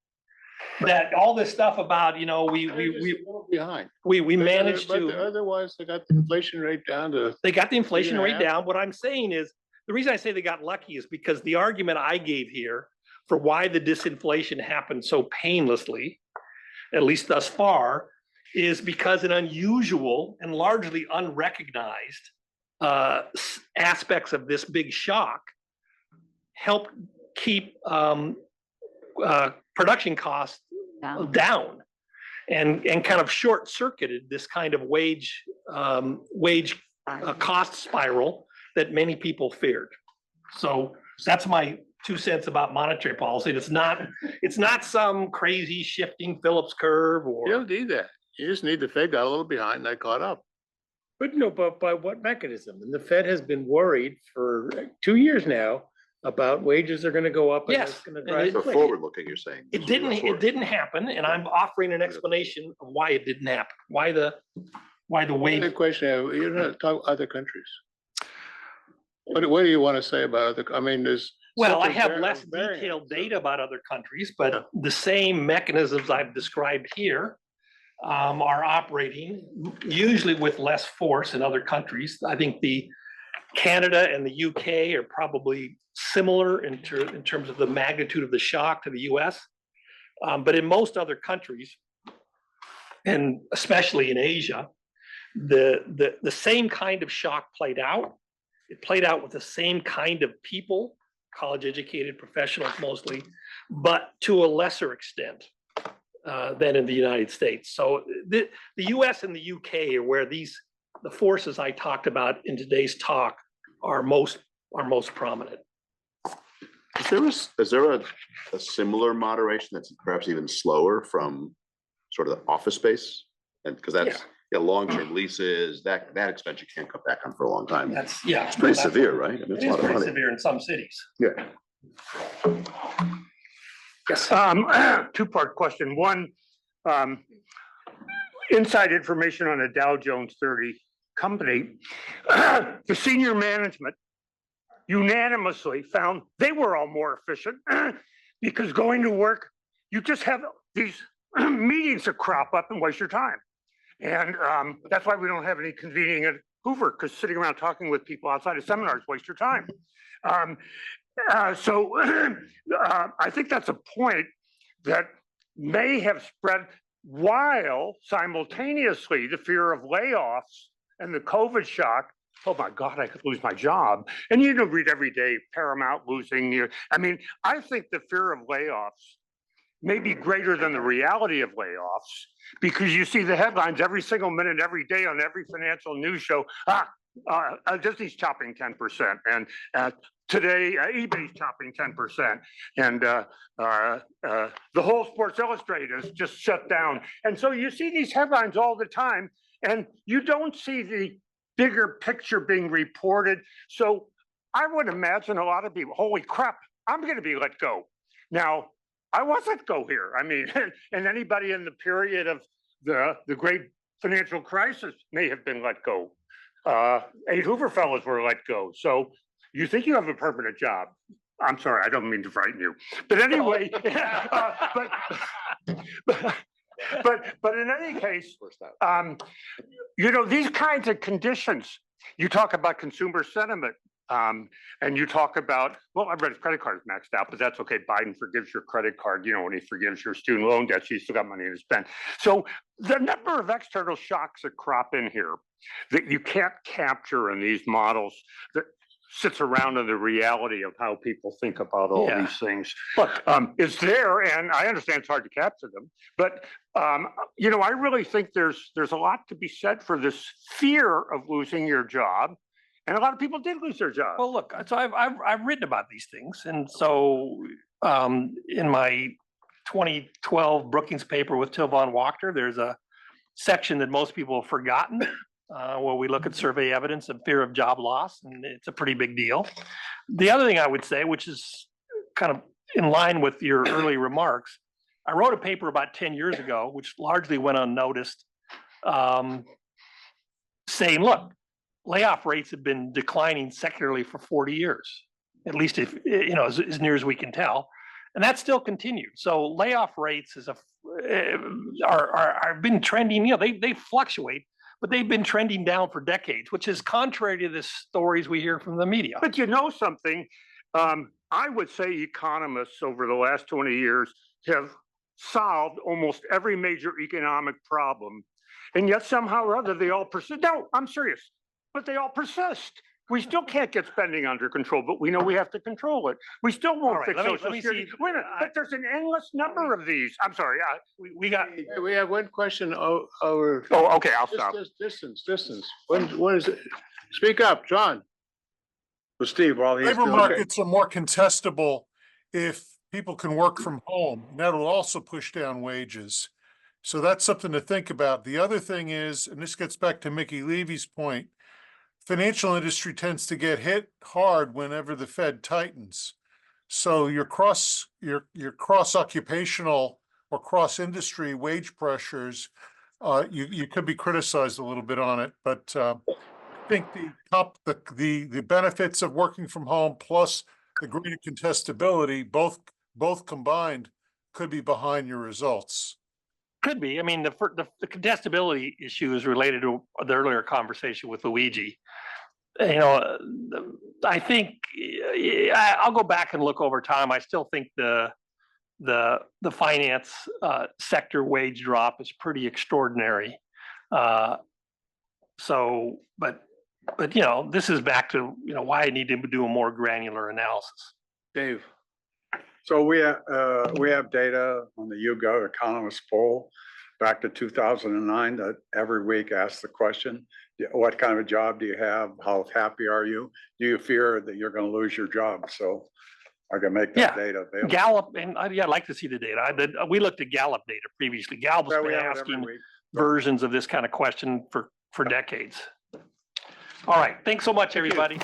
That all this stuff about, you know, we Behind. managed But to, otherwise, they got the inflation rate down to, they got the inflation rate 3.5. down. What I'm saying is, the reason I say they got lucky is because the argument I gave here for why the disinflation happened so painlessly, at least thus far, is because an unusual and largely unrecognized aspects of this big shock helped keep production costs down and kind of short circuited this kind of wage cost spiral that many people feared. So that's my 2 cents about monetary policy. It's not some crazy shifting Phillips curve you or. don't need that. You just need the Fed got a little behind, they caught up. But no, but by what mechanism? And the Fed has been worried for 2 years now about wages are gonna go up. And Yes, it's gonna and drive So inflation. forward looking, you're saying. It didn't happen, and I'm offering an explanation of why it didn't happen, why the wage. Good question, you're not talking other countries. What do you want to say about other, I mean, there's. Well, such I a have var- less variance. detailed data about other countries, but the same mechanisms I've described here are operating usually with less force in other countries. I think the Canada and the UK are probably similar in terms of the magnitude of the shock to the US. But in most other countries, and especially in Asia, the same kind of shock played out. It played out with the same kind of people, college-educated professionals mostly, but to a lesser extent than in the United States. So the US and the UK are where the forces I talked about in today's talk are most prominent. Is there a similar moderation that's perhaps even slower from sort of the office space? And because that's, long-term leases, that expense you can't cut back on for a long time. It's Pretty severe, right? I mean, It it's a is lot of pretty money. severe in some cities. Yeah. Yes. Two-part question. One, inside information on a Dow Jones 30 company, the senior management unanimously found they were all more efficient because going to work, you just have these meetings that crop up and waste your time. And that's why we don't have any convening at Hoover, because sitting around talking with people outside of seminars waste your time. So I think that's a point that may have spread while simultaneously the fear of layoffs and the COVID shock. Oh my God, I could lose my job. And you read every day, Paramount losing. I mean, I think the fear of layoffs may be greater than the reality of layoffs, because you see the headlines every single minute, every day on every financial news show. Disney's chopping 10%, and today eBay's chopping 10%, and the whole Sports Illustrated is just shut down. And so you see these headlines all the time, and you don't see the bigger picture being reported. So I would imagine a lot of people, holy crap, I'm going to be let go. Now, I was let go here. I mean, and anybody in the period of the great financial crisis may have been let go. 8 Hoover fellows were let go. So you think you have a permanent job. I'm sorry, I don't mean to frighten you. But anyway, but in any case, these kinds of conditions, you talk about consumer sentiment, and you talk about, well, I read his credit card is maxed out, but that's okay. Biden forgives your credit card, when he forgives your student loan debt, so you still got money to spend. So the number of external shocks that crop in here that you can't capture in these models that sits around in the reality of how people think about all these things. Look, is there, and I understand it's hard to capture them, but I really think there's a lot to be said for this fear of losing your job. And a lot of people did lose their job. Well, look, so I've written about these things, and so in my 2012 Brookings paper with Till von Wachter, there's a section that most people have forgotten, where we look at survey evidence of fear of job loss, and it's a pretty big deal. The other thing I would say, which is kind of in line with your early remarks, I wrote a paper about 10 years ago, which largely went unnoticed, saying, look, layoff rates have been declining secularly for 40 years, at least if, as near as we can tell. And that still continued. So layoff rates are been trending, they fluctuate, but they've been trending down for decades, which is contrary to the stories we hear from the media. But you know something, I would say economists over the last 20 years have solved almost every major economic problem. And yet somehow or other, they all persist. No, I'm serious, but they all persist. We still can't get spending under control, but we know we have to control it. We still won't fix Social Security. Wait a minute, but there's an endless number of these. I'm sorry. We got. We have one question over. Oh, okay, I'll stop. Distance. When is it? Speak up, John. Well, Steve, while he's Labor doing markets are more contestable if people can work from home. And that'll also push down wages. So that's something to think about. The other thing is, and this gets back to Mickey Levy's point, financial industry tends to get hit hard whenever the Fed tightens. So your cross occupational or cross industry wage pressures, you could be criticized a little bit on it, but I think the benefits of working from home plus the greater contestability, both combined, could be behind your results. Could be. I mean, the contestability issue is related to the earlier conversation with Luigi. I think I'll go back and look over time. I still think the finance sector wage drop is pretty extraordinary. But this is back to why I need to do a more granular analysis. Dave. So we have data on the YouGov Economist poll back to 2009 that every week asks the question, what kind of a job do you have? How happy are you? Do you fear that you're going to lose your job? So I can make that data available. Gallup, and I'd like to see the data. We looked at Gallup data previously. Gallup's been asking versions of this kind of question for decades. All right. Thanks so much, everybody.